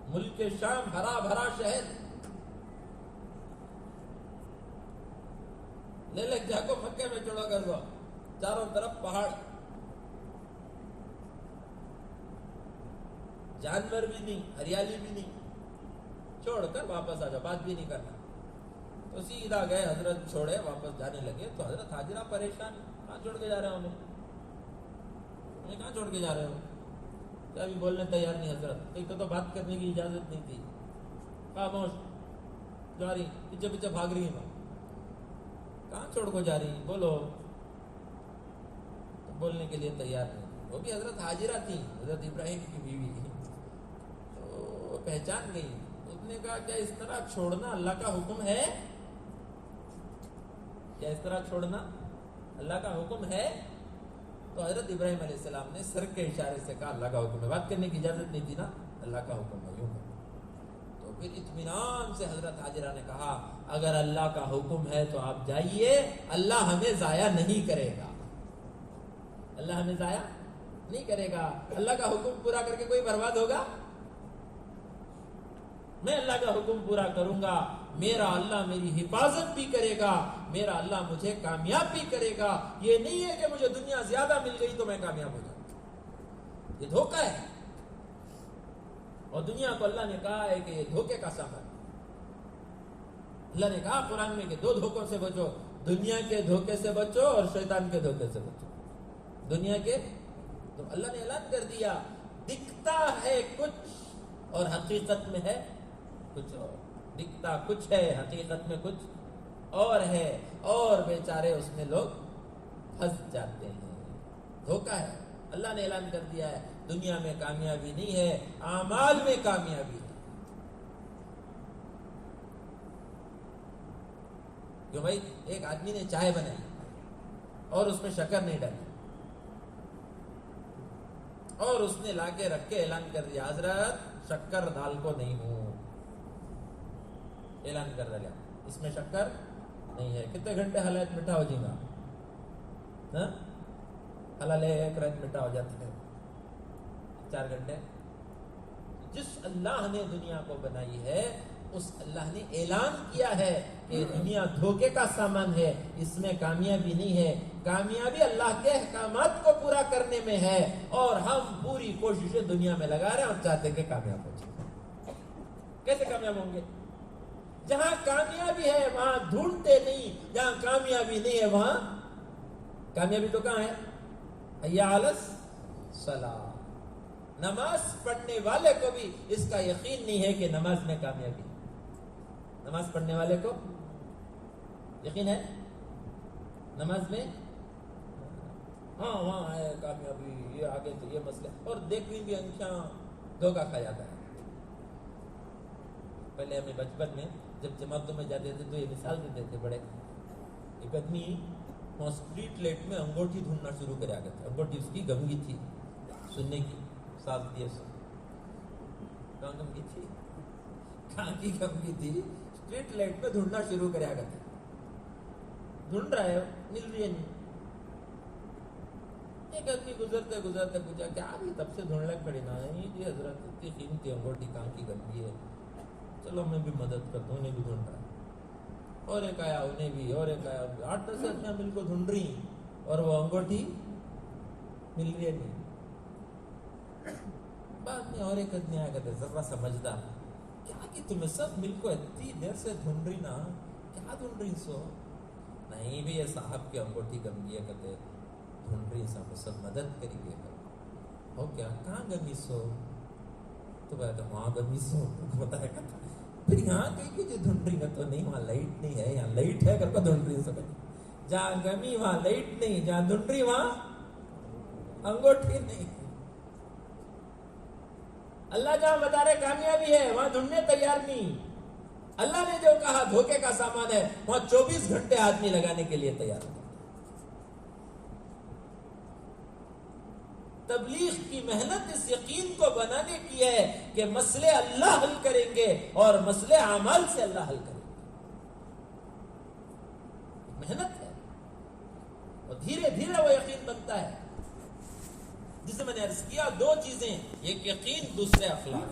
ملک شام ہرا بھرا شہر، لے لے جا کو مکے میں چڑھو کر دو، چاروں طرف پہاڑ، جانور بھی نہیں، ہریالی بھی نہیں. چھوڑ کر واپس آ جاؤ، بات بھی نہیں کرنا. تو سیدھا گئے، حضرت چھوڑے واپس جانے لگے. تو حضرت حاجرہ پریشان، کہاں چھوڑ کے جا رہے ہو ہمیں؟ کہاں چھوڑ کے جا رہے ہو؟ کیا ابھی بولنے تیار نہیں حضرت، ایک تو بات کرنے کی اجازت نہیں تھی. خاموش جا رہی، پیچھے پیچھے بھاگ رہی ہیں. کہاں چھوڑ کو جا رہی ہیں؟ بولو. تو بولنے کے لیے تیار نہیں. وہ بھی حضرت حاجرہ تھی، حضرت ابراہیم کی بیوی. تو پہچان گئی. اس نے کہا کیا اس طرح چھوڑنا اللہ کا حکم ہے؟ کیا اس طرح چھوڑنا اللہ کا حکم ہے؟ تو حضرت ابراہیم علیہ السلام نے سر کے اشارے سے کہا اللہ کا حکم ہے. بات کرنے کی اجازت نہیں تھی نا، اللہ کا حکم ہے، یوں ہے. تو پھر اطمینان سے حضرت حاجرہ نے کہا اگر اللہ کا حکم ہے تو آپ جائیے، اللہ ہمیں ضائع نہیں کرے گا. اللہ ہمیں ضائع نہیں کرے گا. اللہ کا حکم پورا کر کے کوئی برباد ہوگا؟ میں اللہ کا حکم پورا کروں گا، میرا اللہ میری حفاظت بھی کرے گا، میرا اللہ مجھے کامیاب بھی کرے گا. یہ نہیں ہے کہ مجھے دنیا زیادہ مل گئی تو میں کامیاب ہو جاؤں. یہ دھوکہ ہے. اور دنیا کو اللہ نے کہا ہے کہ یہ دھوکے کا سامان. اللہ نے کہا قرآن میں کہ دو دھوکوں سے بچو، دنیا کے دھوکے سے بچو اور شیطان کے دھوکے سے بچو. دنیا کے تو اللہ نے اعلان کر دیا دکھتا ہے کچھ اور حقیقت میں ہے کچھ اور. دکھتا کچھ ہے، حقیقت میں کچھ اور ہے، اور بیچارے اس میں لوگ پھنس جاتے ہیں. دھوکہ ہے. اللہ نے اعلان کر دیا ہے دنیا میں کامیابی نہیں ہے، اعمال میں کامیابی ہے. کیوں بھائی؟ ایک آدمی نے چائے بنائی اور اس میں شکر نہیں ڈالی، اور اس نے لا کے رکھ کے اعلان کر دیا حضرت شکر ڈال کو نہیں ہوں. اعلان کر دیا اس میں شکر نہیں ہے. کتنے گھنٹے حالات میٹھا ہو جائے گا؟ حلال ایک رات میٹھا ہو جاتا ہے 4 گھنٹے. جس اللہ نے دنیا کو بنائی ہے اس اللہ نے اعلان کیا ہے کہ دنیا دھوکے کا سامان ہے، اس میں کامیابی نہیں ہے. کامیابی اللہ کے احکامات کو پورا کرنے میں ہے، اور ہم پوری کوششیں دنیا میں لگا رہے ہیں اور چاہتے ہیں کہ کامیاب ہو جائیں. کیسے کامیاب ہوں گے؟ جہاں کامیابی ہے وہاں ڈھونڈتے نہیں، جہاں کامیابی نہیں ہے وہاں کامیابی تو کہاں ہے؟ حی علی الصلاۃ. نماز پڑھنے والے کو بھی اس کا یقین نہیں ہے کہ نماز میں کامیابی. نماز پڑھنے والے کو یقین ہے نماز میں ہاں وہاں ہے کامیابی، یہ آگے تو یہ مسئلہ، اور دیکھیں بھی انشاء دھوکہ کھا جاتا ہے. پہلے ہمیں بچپن میں جب جماعتوں میں جاتے تھے تو یہ مثال دیتے تھے بڑے. ایک آدمی وہاں اسٹریٹ لائٹ میں انگوٹھی ڈھونڈنا شروع کرے. آگے تھا انگوٹھی، اس کی گمگی تھی سننے کی، ساتھ دیے سن. کہاں گمگی تھی؟ کہاں کی گمگی تھی؟ اسٹریٹ لائٹ میں ڈھونڈنا شروع کرے. آگے تھا ڈھونڈ رہا ہے، مل رہی ہے نہیں. ایک آدمی گزرتے گزرتے پوچھا کیا ابھی تب سے ڈھونڈنے کھڑی نہ ہے؟ جی حضرت اتنی قیمتی انگوٹھی کہاں کی گمگی ہے، چلو میں بھی مدد کرتا ہوں. انہیں بھی ڈھونڈ رہا ہے. اور ایک آیا، انہیں بھی، اور ایک آیا. 8-10 آدمیاں مل کو ڈھونڈ رہی اور وہ انگوٹھی مل رہی ہے نہیں. بعد میں اور ایک آدمی آیا کرتے ذرا سمجھدار، کیا کہ تمہیں سب مل کو اتنی دیر سے ڈھونڈ رہی نا، کیا ڈھونڈ رہی سو؟ نہیں بھی یہ صاحب کی انگوٹھی گمگی ہے کرتے ڈھونڈ رہی صاحب سب مدد کری گے. ہو کیا کہاں گمی سو؟ تو بھائی وہاں گمی سو بتا ہے. پھر یہاں کہیں کہ جو ڈھونڈ رہی ہے تو نہیں، وہاں لائٹ نہیں ہے، یہاں لائٹ ہے کر کو ڈھونڈ رہی سب. جہاں گمی وہاں لائٹ نہیں، جہاں دھنڈری وہاں انگوٹھی نہیں۔ اللہ جہاں بتا رہے کامیابی ہے وہاں ڈھونڈنے تیار نہیں۔ اللہ نے جو کہا دھوکے کا سامان ہے وہاں 24 گھنٹے آدمی لگانے کے لیے تیار ہے۔ تبلیغ کی محنت اس یقین کو بنانے کی ہے کہ مسئلے اللہ حل کریں گے اور مسئلے اعمال سے اللہ حل کریں گے۔ محنت ہے اور دھیرے دھیرے وہ یقین بنتا ہے۔ جسے میں نے عرض کیا دو چیزیں، ایک یقین دوسرے اخلاق،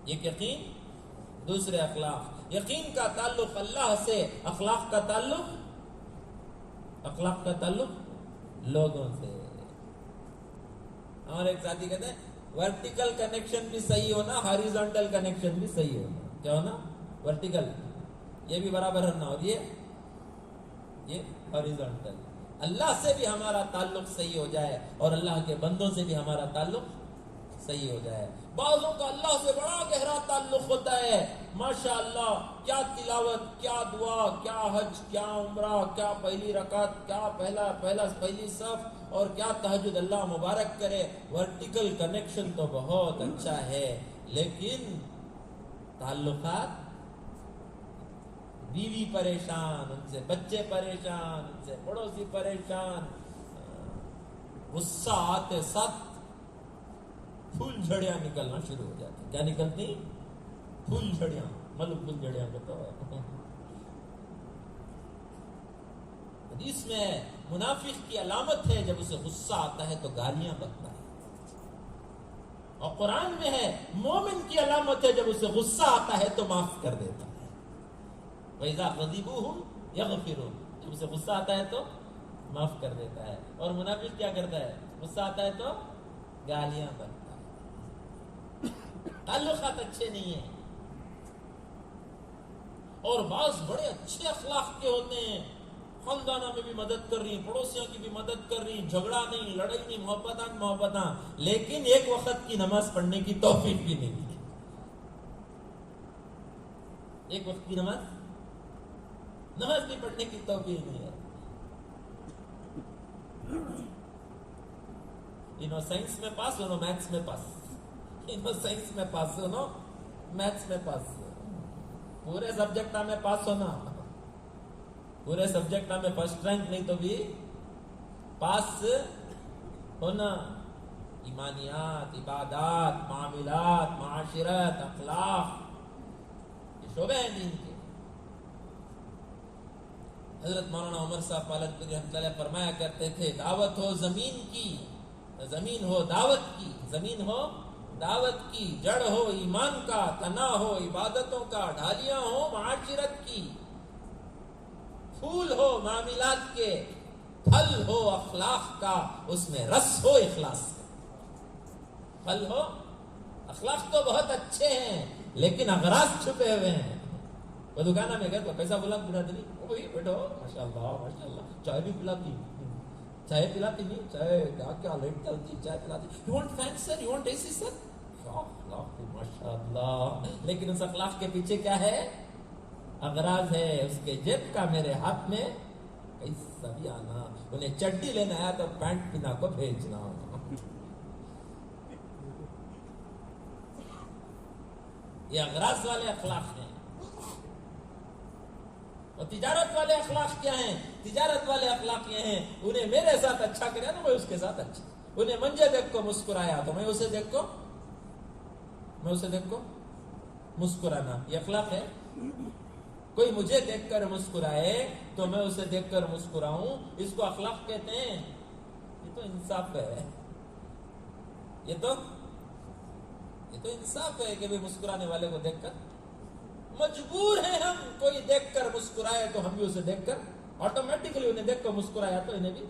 ایک یقین دوسرے اخلاق۔ یقین کا تعلق اللہ سے، اخلاق کا تعلق لوگوں سے۔ اور ایک ساتھی کہتے ہیں ورٹیکل کنیکشن بھی صحیح ہونا، ہاریزونٹل کنیکشن بھی صحیح ہونا۔ کیا ہونا؟ ورٹیکل، یہ بھی برابر ہونا، اور یہ ہاریزونٹل۔ اللہ سے بھی ہمارا تعلق صحیح ہو جائے اور اللہ کے بندوں سے بھی ہمارا تعلق صحیح ہو جائے۔ بعضوں کا اللہ سے بڑا گہرا تعلق ہوتا ہے، ماشاءاللہ، کیا تلاوت، کیا دعا، کیا حج، کیا عمرہ، کیا پہلی رکعت، کیا پہلی صف اور کیا تہجد، اللہ مبارک کرے۔ ورٹیکل کنیکشن تو بہت اچھا ہے، لیکن تعلقات، بیوی پریشان، ان سے بچے پریشان، ان سے پڑوسی پریشان، غصہ آتے ساتھ پھول جھڑیاں نکلنا شروع ہو جاتی۔ کیا نکلتی؟ پھول جھڑیاں، ملک پھول جھڑیاں کو تو حدیث میں منافق کی علامت ہے جب اسے غصہ آتا ہے تو گالیاں بکتا ہے، اور قرآن میں ہے مومن کی علامت ہے جب اسے غصہ آتا ہے تو معاف کر دیتا ہے۔ وَإِذَا غَضِبُوهُمْ يَغْفِرُونَ، جب اسے غصہ آتا ہے تو معاف کر دیتا ہے۔ اور منافق کیا کرتا ہے؟ غصہ آتا ہے تو گالیاں بکتا ہے۔ تعلقات اچھے نہیں ہیں، اور بعض بڑے اچھے اخلاق کے ہوتے ہیں، خاندانوں میں بھی مدد کر رہی، پڑوسیوں کی بھی مدد کر رہی، جھگڑا نہیں، لڑائی نہیں، محبتاں، لیکن ایک وقت کی نماز پڑھنے کی توفیق بھی نہیں دی۔ ایک وقت کی نماز بھی پڑھنے کی توفیق نہیں ہے۔ انہوں سائنس میں پاس، انہوں میتھس میں پاس، انہوں سائنس میں پاس، انہوں میتھس میں پاس، پورے سبجیکٹ میں پاس ہونا، پورے سبجیکٹ میں فرسٹ رینک نہیں تو بھی پاس ہونا۔ ایمانیات، عبادات، معاملات، معاشرت، اخلاق، یہ شعبے ہیں دین کے۔ حضرت مولانا عمر صاحب پالنپوری رحمۃ اللہ فرمایا کرتے تھے دعوت ہو زمین کی، زمین ہو دعوت کی، زمین ہو دعوت کی، جڑ ہو ایمان کا، تنا ہو عبادتوں کا، ڈھالیاں ہو معاشرت کی، پھول ہو معاملات کے، پھل ہو اخلاق کا، اس میں رس ہو اخلاص کا۔ پھل ہو، اخلاق تو بہت اچھے ہیں لیکن اغراض چھپے ہوئے ہیں۔ وہ دکانہ میں گئے تو پیسہ بولا بنا دلی، وہی بیٹھو ماشاءاللہ چائے بھی پلاتی، چائے پلاتی نہیں، چائے کیا لیٹ چلتی، چائے پلاتی، you want fan sir, you want A C sir, ماشاءاللہ، لیکن اس اخلاق کے پیچھے کیا ہے؟ اغراض ہے۔ اس کے جیب کا میرے ہاتھ میں پیسہ بھی آنا، انہیں چڈی لینا آیا تو پینٹ پنا کو بھیجنا۔ یہ اغراض والے اخلاق ہیں۔ اور تجارت والے اخلاق کیا ہیں؟ تجارت والے اخلاق یہ ہیں انہیں میرے ساتھ اچھا کرے نا میں اس کے ساتھ اچھا، انہیں منجے دیکھ کو مسکرایا تو میں اسے دیکھ کو مسکرانا، یہ اخلاق ہے۔ کوئی مجھے دیکھ کر مسکرائے تو میں اسے دیکھ کر مسکراؤں، اس کو اخلاق کہتے ہیں۔ یہ تو انصاف ہے، یہ تو انصاف ہے کہ بھی مسکرانے والے کو دیکھ کر مجبور ہیں ہم، کوئی دیکھ کر مسکرائے تو ہم بھی اسے دیکھ کر آٹومیٹکلی انہیں دیکھ کر مسکرایا تو انہیں بھی۔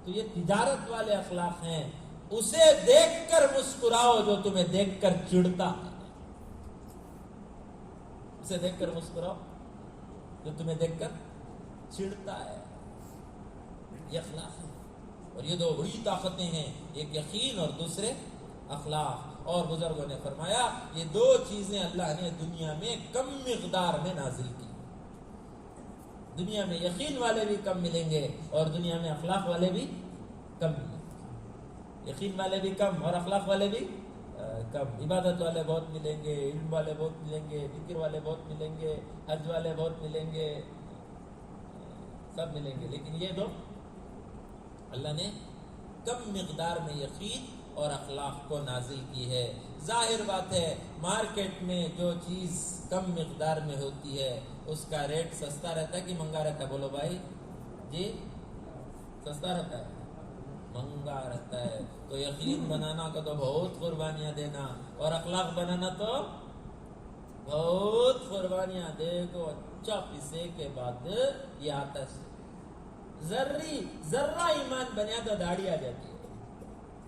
تو یہ تجارت والے اخلاق ہیں، اسے دیکھ کر مسکراؤ جو تمہیں دیکھ کر چڑھتا ہے، اسے دیکھ کر مسکراؤ جو تمہیں دیکھ کر چڑھتا ہے، یہ اخلاق ہے۔ اور یہ دو بڑی طاقتیں ہیں، ایک یقین اور دوسرے اخلاق۔ اور بزرگوں نے فرمایا یہ دو چیزیں اللہ نے دنیا میں کم مقدار میں نازل کی، دنیا میں یقین والے بھی کم ملیں گے اور دنیا میں اخلاق والے بھی کم ملیں گے. یقین والے بھی کم اور اخلاق والے بھی کم. عبادت والے بہت ملیں گے، علم والے بہت ملیں گے، ذکر والے بہت ملیں گے، حج والے بہت ملیں گے، سب ملیں گے. لیکن یہ دو اللہ نے کم مقدار میں یقین اور اخلاق کو نازل کی ہے. ظاہر بات ہے مارکیٹ میں جو چیز کم مقدار میں ہوتی ہے اس کا ریٹ سستا رہتا ہے کہ مہنگا رہتا ہے؟ بولو بھائی جی، سستا رہتا ہے مہنگا رہتا ہے. تو یقین بنانا کا تو بہت قربانیاں دینا اور اخلاق بنانا تو بہت قربانیاں دے کو. اچھا پیسے کے بعد یہ آتا ہے ذرہ ایمان بنیا تو داڑھی آ جاتی ہے،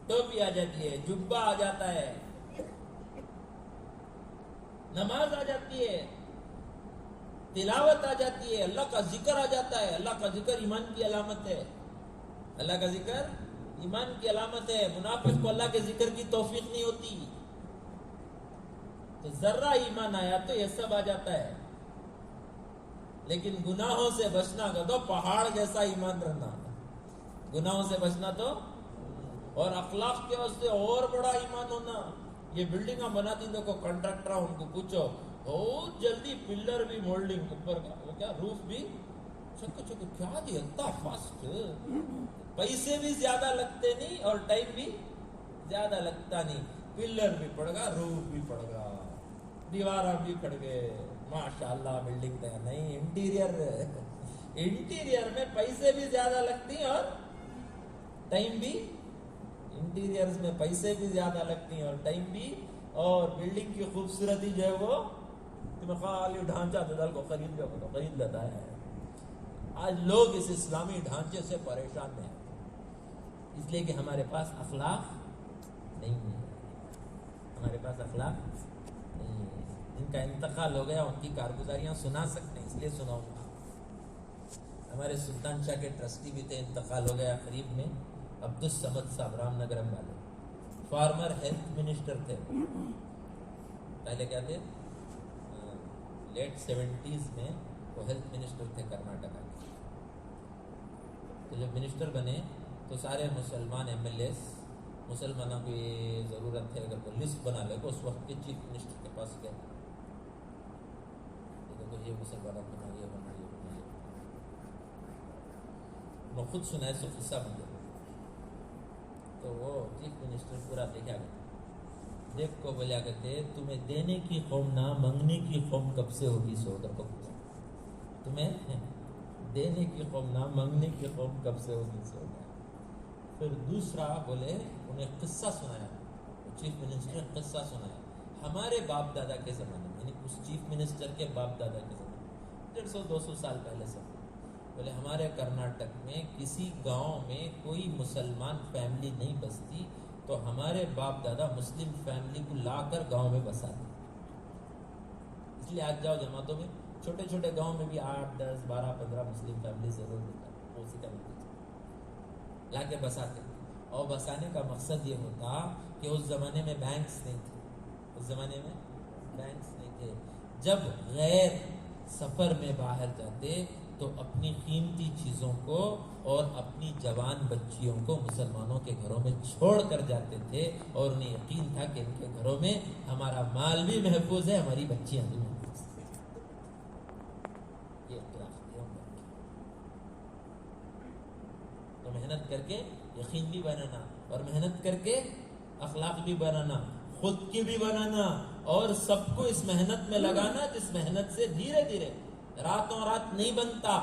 ٹوپی آ جاتی ہے، جبہ آ جاتا ہے، نماز آ جاتی ہے، تلاوت آ جاتی ہے، اللہ کا ذکر آ جاتا ہے. اللہ کا ذکر ایمان کی علامت ہے. اللہ کا ذکر ایمان کی علامت ہے. منافق کو اللہ کے ذکر کی توفیق نہیں ہوتی. تو ذرہ ایمان آیا تو یہ سب آ جاتا ہے. لیکن گناہوں سے بچنا کا تو پہاڑ جیسا ایمان رہنا. گناہوں سے بچنا تو اور اخلاق کے واسطے اور بڑا ایمان ہونا. یہ بلڈنگاں بناتی دیکھو کنٹریکٹر ان کو پوچھو بہت جلدی پلر بھی مولڈنگ اوپر کا وہ کیا روف بھی چکو چکو کیا دی اتنا فاسٹ. پیسے بھی زیادہ لگتے نہیں اور ٹائم بھی زیادہ لگتا نہیں. پلر بھی پڑ گا، روف بھی پڑ گا، دیوارہ بھی پڑ گئے، ماشاءاللہ بلڈنگ تیار. نہیں، انٹیریئر میں پیسے بھی زیادہ لگتی اور ٹائم بھی. انٹیریئرز میں پیسے بھی زیادہ لگتی ہیں اور ٹائم بھی. اور بلڈنگ کی خوبصورتی جو ہے وہ تمہیں خالی ڈھانچہ دل کو خرید جاؤ تو خرید لیتا ہے. آج لوگ اس اسلامی ڈھانچے سے پریشان ہیں اس لیے کہ ہمارے پاس اخلاق نہیں ہے. ہمارے پاس اخلاق نہیں ہے. ان کا انتقال ہو گیا، ان کی کارگزاریاں سنا سکتے ہیں اس لیے سناؤں گا. ہمارے سلطان شاہ کے ٹرسٹی بھی تھے، انتقال ہو گیا قریب میں. عبدالصمد صاحب رام نگرم والے فارمر ہیلتھ منسٹر تھے. پہلے کیا تھے؟ لیٹ 70s میں وہ ہیلتھ منسٹر تھے کرناٹکا کے. تو جب منسٹر بنے تو سارے مسلمان MLAs مسلمانوں کو یہ ضرورت ہے اگر کوئی لسٹ بنا لے تو اس وقت کے چیف منسٹر کے پاس گئے. دیکھو یہ مسلمانوں بنا، یہ بنا، یہ بنا. میں خود سنا ہے سو قصہ مجھے. تو وہ چیف منسٹر پورا دیکھا گیا. دیکھ کو بولیا کرتے تمہیں دینے کی قوم نہ منگنے کی قوم کب سے ہوگی؟ سو ادھر کو تمہیں دینے کی قوم نہ منگنے کی قوم کب سے ہوگی؟ سو. پھر دوسرا بولے انہیں قصہ سنایا. چیف منسٹر نے قصہ سنایا ہمارے باپ دادا کے زمانے میں، یعنی اس چیف منسٹر کے باپ دادا کے زمانے 150-200 سال پہلے سے. بولے ہمارے کرناٹک میں کسی گاؤں میں کوئی مسلمان فیملی نہیں بستی تو ہمارے باپ دادا مسلم فیملی کو لا کر گاؤں میں بسا دی. اس لیے آج جاؤ جماعتوں میں چھوٹے چھوٹے گاؤں میں بھی 8, 10, 12, 15 مسلم فیملی ضرور ہوتا ہے. اسی کا لا کے بساتے. اور بسانے کا مقصد یہ ہوتا کہ اس زمانے میں بینکس نہیں تھے. اس زمانے میں بینکس نہیں تھے. جب غیر سفر میں باہر جاتے تو اپنی قیمتی چیزوں کو اور اپنی جوان بچیوں کو مسلمانوں کے گھروں میں چھوڑ کر جاتے تھے اور انہیں یقین تھا کہ ان کے گھروں میں ہمارا مال بھی محفوظ ہے، ہماری بچیاں بھی محفوظ ہیں. یہ تو محنت کر کے یقین بھی بنانا اور محنت کر کے اخلاق بھی بنانا، خود کی بھی بنانا اور سب کو اس محنت میں لگانا جس محنت سے دھیرے دھیرے راتوں رات نہیں بنتا.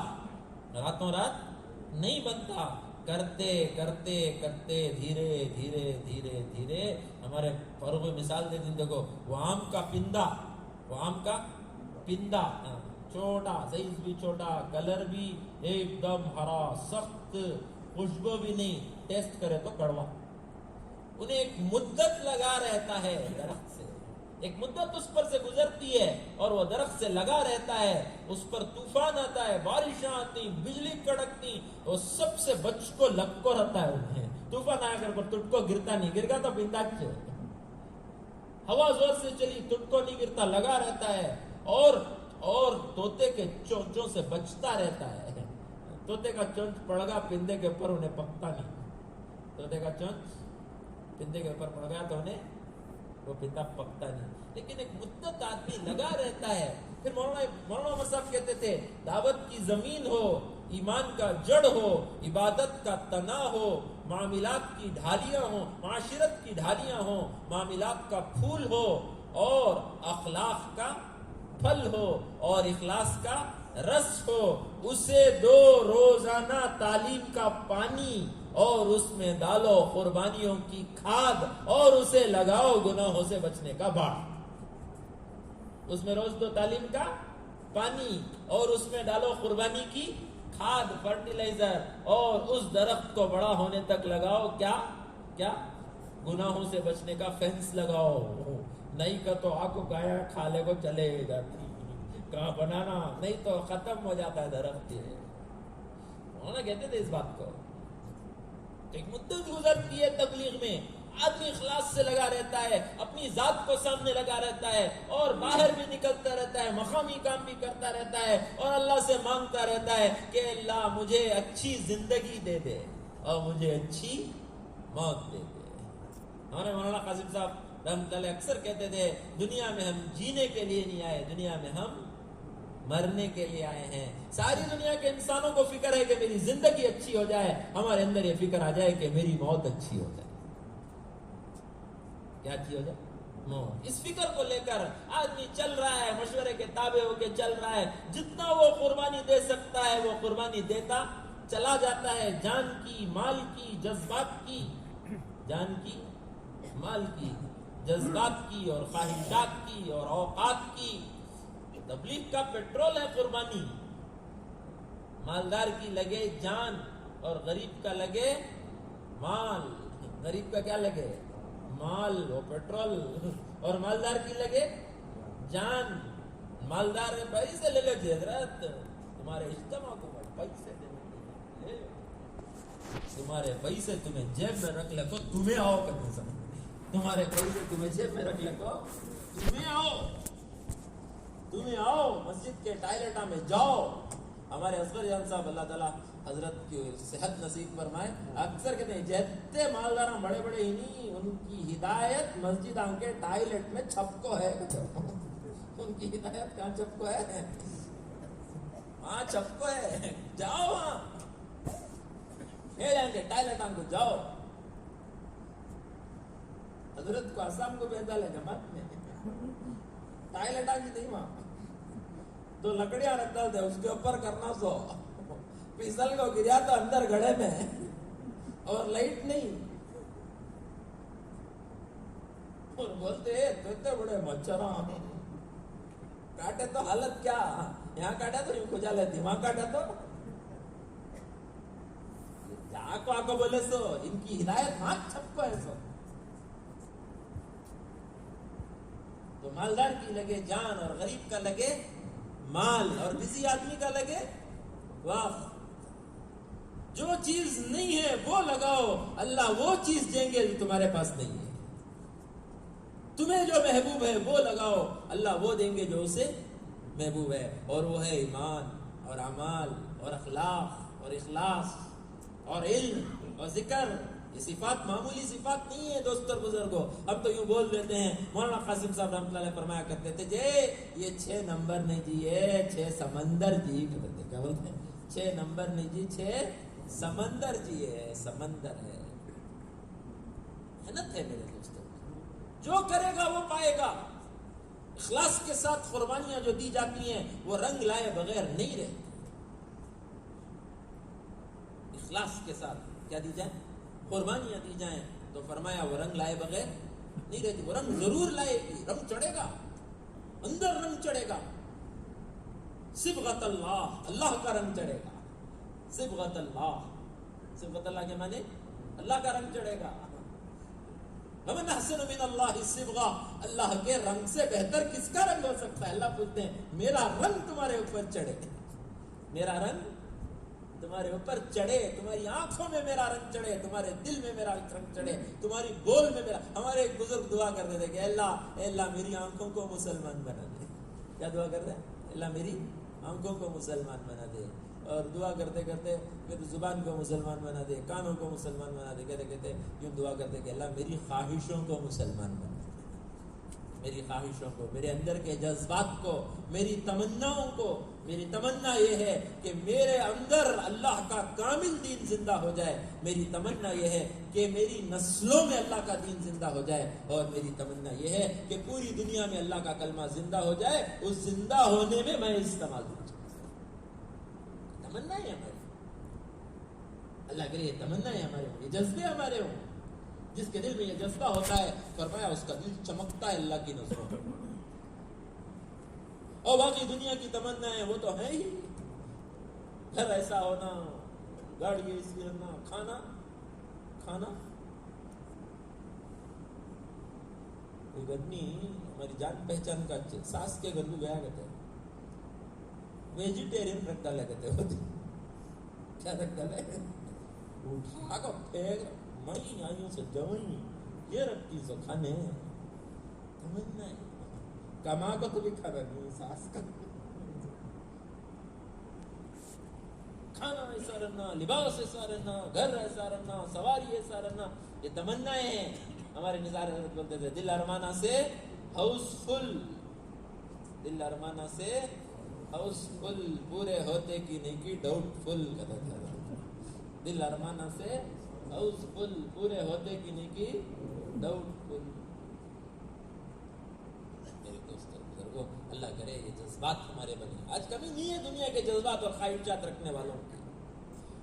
راتوں رات نہیں بنتا. کرتے کرتے کرتے دھیرے دھیرے دھیرے دھیرے. ہمارے فروغ مثال دے دیں، دیکھو وہ آم کا پندا، وہ آم کا پندا چھوٹا، سائز بھی چھوٹا، کلر بھی ایک دم ہرا، سخت، خوشبو بھی نہیں، ٹیسٹ کرے تو کڑوا. انہیں ایک مدت لگا رہتا ہے درخت سے، ایک مدت اس پر سے گزرتی ہے اور وہ درخت سے لگا رہتا ہے. اس پر طوفان آتا ہے، بارشیں آتی، بجلی کڑکتی، وہ سب سے بچ کو لگ کو رہتا ہے. انہیں طوفان آیا کر ٹوٹ کو گرتا نہیں، گر گا تو پندا چھے. ہوا زور سے چلی، ٹوٹ کو نہیں گرتا، لگا رہتا ہے. اور اور طوطے کے چونچوں سے بچتا رہتا ہے. طوطے کا چونچ پڑ گا پندے کے اوپر انہیں پکتا نہیں. طوطے کا چونچ پندے کے اوپر پڑ گیا تو انہیں وہ پندا پکتا نہیں. لیکن ایک مدت آدمی لگا رہتا ہے. پھر مولانا عمر صاحب کہتے تھے دعوت کی زمین ہو, ایمان کا جڑ ہو, عبادت کا تنا ہو, معاملات کی ڈھالیاں ہوں, معاشرت کی ڈھالیاں ہوں, معاملات کا پھول ہو اور اخلاق کا پھل ہو اور اخلاص کا رس ہو, اسے دو روزانہ تعلیم کا پانی اور اس میں ڈالو قربانیوں کی کھاد اور اسے لگاؤ گناہوں سے بچنے کا باڑ. اس میں روز دو تعلیم کا پانی اور اس میں ڈالو قربانی کی کھاد, فرٹیلائزر, اور اس درخت کو بڑا ہونے تک لگاؤ کیا گناہوں سے بچنے کا فینس لگاؤ. نہیں کا تو آ کو گایا کھالے کو چلے جاتی, کہاں بنانا نہیں تو ختم ہو جاتا ہے درخت. کہتے تھے اس بات کو. ایک مدت گزرتی ہے تبلیغ میں, آدمی اخلاص سے لگا رہتا ہے, اپنی ذات کو سامنے لگا رہتا ہے اور باہر بھی نکلتا رہتا ہے, مقامی کام بھی کرتا رہتا ہے اور اللہ سے مانگتا رہتا ہے کہ اللہ مجھے اچھی زندگی دے دے اور مجھے اچھی موت دے دے. ہمارے مولانا قاسم صاحب رحمۃ اللہ اکثر کہتے تھے دنیا میں ہم جینے کے لیے نہیں آئے, دنیا میں ہم مرنے کے لیے آئے ہیں. ساری دنیا کے انسانوں کو فکر ہے کہ میری زندگی اچھی ہو جائے, ہمارے اندر یہ فکر آ جائے کہ میری موت اچھی ہو جائے. کیا اچھی ہو جائے؟ موت. اس فکر کو لے کر آدمی چل رہا ہے, مشورے کے تابع ہو کے چل رہا ہے. جتنا وہ قربانی دے سکتا ہے وہ قربانی دیتا چلا جاتا ہے, جان کی, مال کی, جذبات کی, جان کی, مال کی, جذبات کی اور خواہشات کی اور اوقات کی. تبلیغ کا پیٹرول ہے قربانی. مالدار کی لگے جان اور غریب کا لگے مال. غریب کا کیا لگے؟ مال, وہ پیٹرول. اور مالدار کی لگے جان. مالدار پیسے لے لے حضرت, تمہارے اجتماع کو پیسے دینے, تمہارے پیسے تمہیں جیب میں رکھ لے کو تمہیں آؤ کرنے سمجھ, تمہارے پیسے تمہیں جیب میں رکھ لے کو تمہیں آؤ مسجد کے ٹائلٹا میں جاؤ. ہمارے اصغر جان صاحب اللہ تعالیٰ حضرت کی صحت نصیب فرمائے, اکثر کہتے ہیں جتنے مالدار بڑے بڑے ہی نہیں, ان کی ہدایت مسجد کے ٹائلٹ میں چھپکو ہے. ان کی ہدایت کہاں چھپکو ہے؟ وہاں چھپکو ہے, جاؤ وہاں جائیں گے ٹائلٹ کو جاؤ. حضرت کو آسام کو بھیجا لے جماعت میں, ٹائلٹ آ نہیں وہاں تو لکڑیاں رکھ ڈالتے اس کے اوپر کرنا سو پھسل کو گریا تو اندر گڑھے میں اور لائٹ نہیں, اور بولتے تو اتنے بڑے مچھر کاٹے تو حالت کیا, یہاں کاٹا تو یوں کھجا لیتی, وہاں کاٹا تو آکو بولے سو ان کی ہدایت ہاتھ چھپ کو ہے سو. تو مالدار کی لگے جان اور غریب کا لگے مال اور کسی آدمی کا لگے وقت. جو چیز نہیں ہے وہ لگاؤ, اللہ وہ چیز دیں گے جو تمہارے پاس نہیں ہے. تمہیں جو محبوب ہے وہ لگاؤ, اللہ وہ دیں گے جو اسے محبوب ہے, اور وہ ہے ایمان اور اعمال اور اخلاق اور اخلاص اور علم اور ذکر. یہ صفات معمولی صفات نہیں ہے دوست اور بزرگوں. اب تو یوں بول دیتے ہیں, مولانا قاسم صاحب رحمۃ اللہ علیہ فرمایا کرتے تھے جی یہ 6 نمبر نہیں جی, یہ 6 سمندر جی. کیا بولتے ہیں؟ 6 نمبر نہیں جی, 6 سمندر جی ہے, سمندر ہے. محنت ہے میرے دوستوں, جو کرے گا وہ پائے گا. اخلاص کے ساتھ قربانیاں جو دی جاتی ہیں وہ رنگ لائے بغیر نہیں رہتی. اخلاص کے ساتھ کیا دی جائے؟ قربانیاں دی جائیں تو فرمایا وہ رنگ لائے بغیر نہیں رہتی. وہ رنگ ضرور لائے گی, رنگ چڑھے گا, اندر رنگ چڑھے گا. صبغت اللہ, اللہ کا رنگ چڑھے گا. صبغت اللہ, صبغت اللہ کے معنی اللہ کا رنگ چڑھے گا. ومن احسن من اللہ صبغہ, اللہ کے رنگ سے بہتر کس کا رنگ ہو سکتا ہے؟ اللہ پوچھتے ہیں میرا رنگ تمہارے اوپر چڑھے, میرا رنگ تمہارے اوپر چڑھے, تمہاری آنکھوں میں میرا رنگ چڑھے, تمہارے دل میں میرا رنگ چڑھے, تمہاری بول میں میرا. ہمارے ایک بزرگ دعا کرتے تھے کہ اے اللہ میری آنکھوں کو مسلمان بنا دے. کیا دعا کرتے ہیں؟ اللہ میری آنکھوں کو مسلمان بنا دے، اور دعا کرتے کرتے کہتے زبان کو مسلمان بنا دے، کانوں کو مسلمان بنا دے، کہتے کہتے یوں دعا کرتے کہ اللہ میری خواہشوں کو مسلمان بنا دے، میری خواہشوں کو، میرے اندر کے جذبات کو، میری تمناؤں کو. میری تمنا یہ ہے کہ میرے اندر اللہ کا کامل دین زندہ ہو جائے. میری تمنا یہ ہے کہ میری نسلوں میں اللہ کا دین زندہ ہو جائے. اور میری تمنا یہ ہے کہ پوری دنیا میں اللہ کا کلمہ زندہ ہو جائے. اس زندہ ہونے میں میں استعمال دوں. تمنا ہے ہماری، اللہ کے لیے تمنا ہے ہمارے، یہ جذبے ہمارے ہوں. جس کے دل میں یہ جذبہ ہوتا ہے فرمایا اس کا دل چمکتا ہے اللہ کی نظروں میں. اور باقی دنیا کی تمنا ہے وہ تو ہے ہی، گھر ایسا ہونا، گاڑی ایسی ہونا، کھانا کوئی گھر ہماری جان پہچان کا ساس کے گھر کو گیا کرتے ویجیٹیرین رکھ ڈالے کرتے ہوتے. کیا رکھ ڈالے؟ اٹھا کر پھینک مئی آئیوں سے جوئی یہ رکھتی سو کھانے تمنا ہے. کما کو تو بھی کھانا نہیں، ساس کا کھانا ایسا رہنا، لباس ایسا رہنا، گھر ایسا رہنا، سواری ایسا رہنا، یہ تمنا ہیں. ہمارے نثار حضرت بولتے تھے دل ارمانہ سے ہاؤس فل، دل ارمانہ سے ہاؤس فل، پورے ہوتے کی نیکی ڈاؤٹ فل کہتا تھا. دل ارمانہ سے ہاؤس فل، پورے ہوتے کی نیکی ڈاؤٹ فل. میرے دوستوں بزرگوں، اللہ کرے یہ جذبات ہمارے بنے. آج کمی نہیں ہے دنیا کے جذبات اور خواہشات رکھنے والوں کی.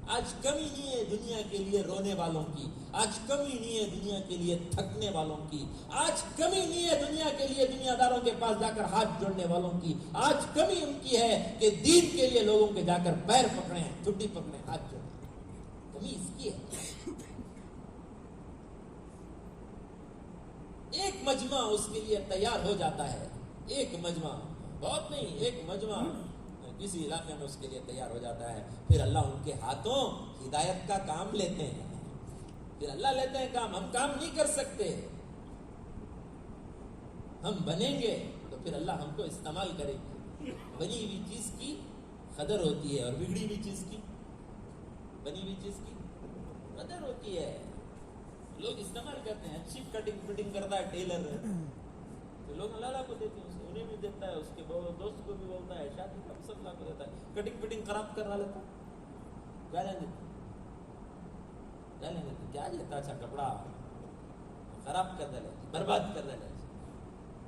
آج کمی نہیں ہے دنیا کے لیے رونے والوں کی. آج کمی نہیں ہے دنیا کے لیے تھکنے والوں کی. آج کمی نہیں ہے دنیا کے لیے دنیا داروں کے پاس جا کر ہاتھ جوڑنے والوں کی. آج کمی ان کی ہے کہ دین کے لیے لوگوں کے جا کر پیر پکڑیں، چھٹی پکڑیں، ہاتھ جوڑیں. کمی اس کی ہے. ایک مجمع اس کے لیے تیار ہو جاتا ہے. ایک مجمع، بہت نہیں، ایک مجمع کسی علاقے میں اس کے لیے تیار ہو جاتا ہے. پھر اللہ ان کے ہاتھوں ہدایت کا کام لیتے ہیں. پھر اللہ لیتے ہیں کام. ہم کام نہیں کر سکتے، ہم بنیں گے تو پھر اللہ ہم کو استعمال کرے گی. بنی ہوئی چیز کی قدر ہوتی ہے اور بگڑی ہوئی چیز کی، بنی ہوئی چیز کی قدر ہوتی ہے. لوگ استعمال کرتے ہیں. اچھی کٹنگ فٹنگ کرتا ہے ٹیلر تو لوگ اللہ کو دیتے ہیں، انہیں بھی دیتا ہے، اس کے دوست کو بھی بولتا ہے، شادی کا سب اللہ کو دیتا ہے. کٹنگ فٹنگ خراب کرنا لیتا گالیں دیتے کیا لیتا اچھا کپڑا خراب کر ڈالے، برباد کر ڈالے.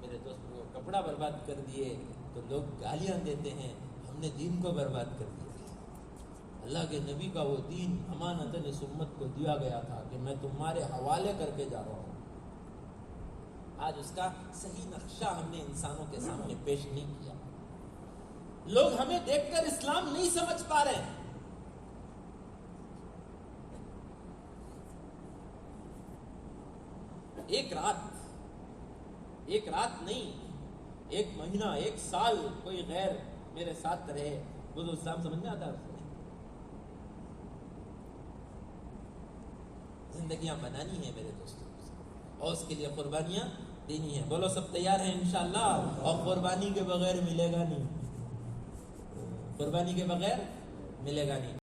میرے دوست کو کپڑا برباد کر دیے تو لوگ گالیاں دیتے ہیں ہم نے دین کو برباد کر دیا. اللہ کے نبی کا وہ دین امانتاً اس امت کو دیا گیا تھا کہ میں تمہارے حوالے کر کے جا رہا ہوں. آج اس کا صحیح نقشہ ہم نے انسانوں کے سامنے پیش نہیں کیا. لوگ ہمیں دیکھ کر اسلام نہیں سمجھ پا رہے ہیں. ایک رات نہیں، ایک مہینہ، ایک سال کوئی غیر میرے ساتھ رہے وہ تو اسلام سمجھ میں آتا ہے. زندگیاں بنانی ہیں میرے دوستوں، اور اس کے لیے قربانیاں دینی ہیں. بولو سب تیار ہیں انشاءاللہ؟ اور قربانی کے بغیر ملے گا نہیں، قربانی کے بغیر ملے گا نہیں.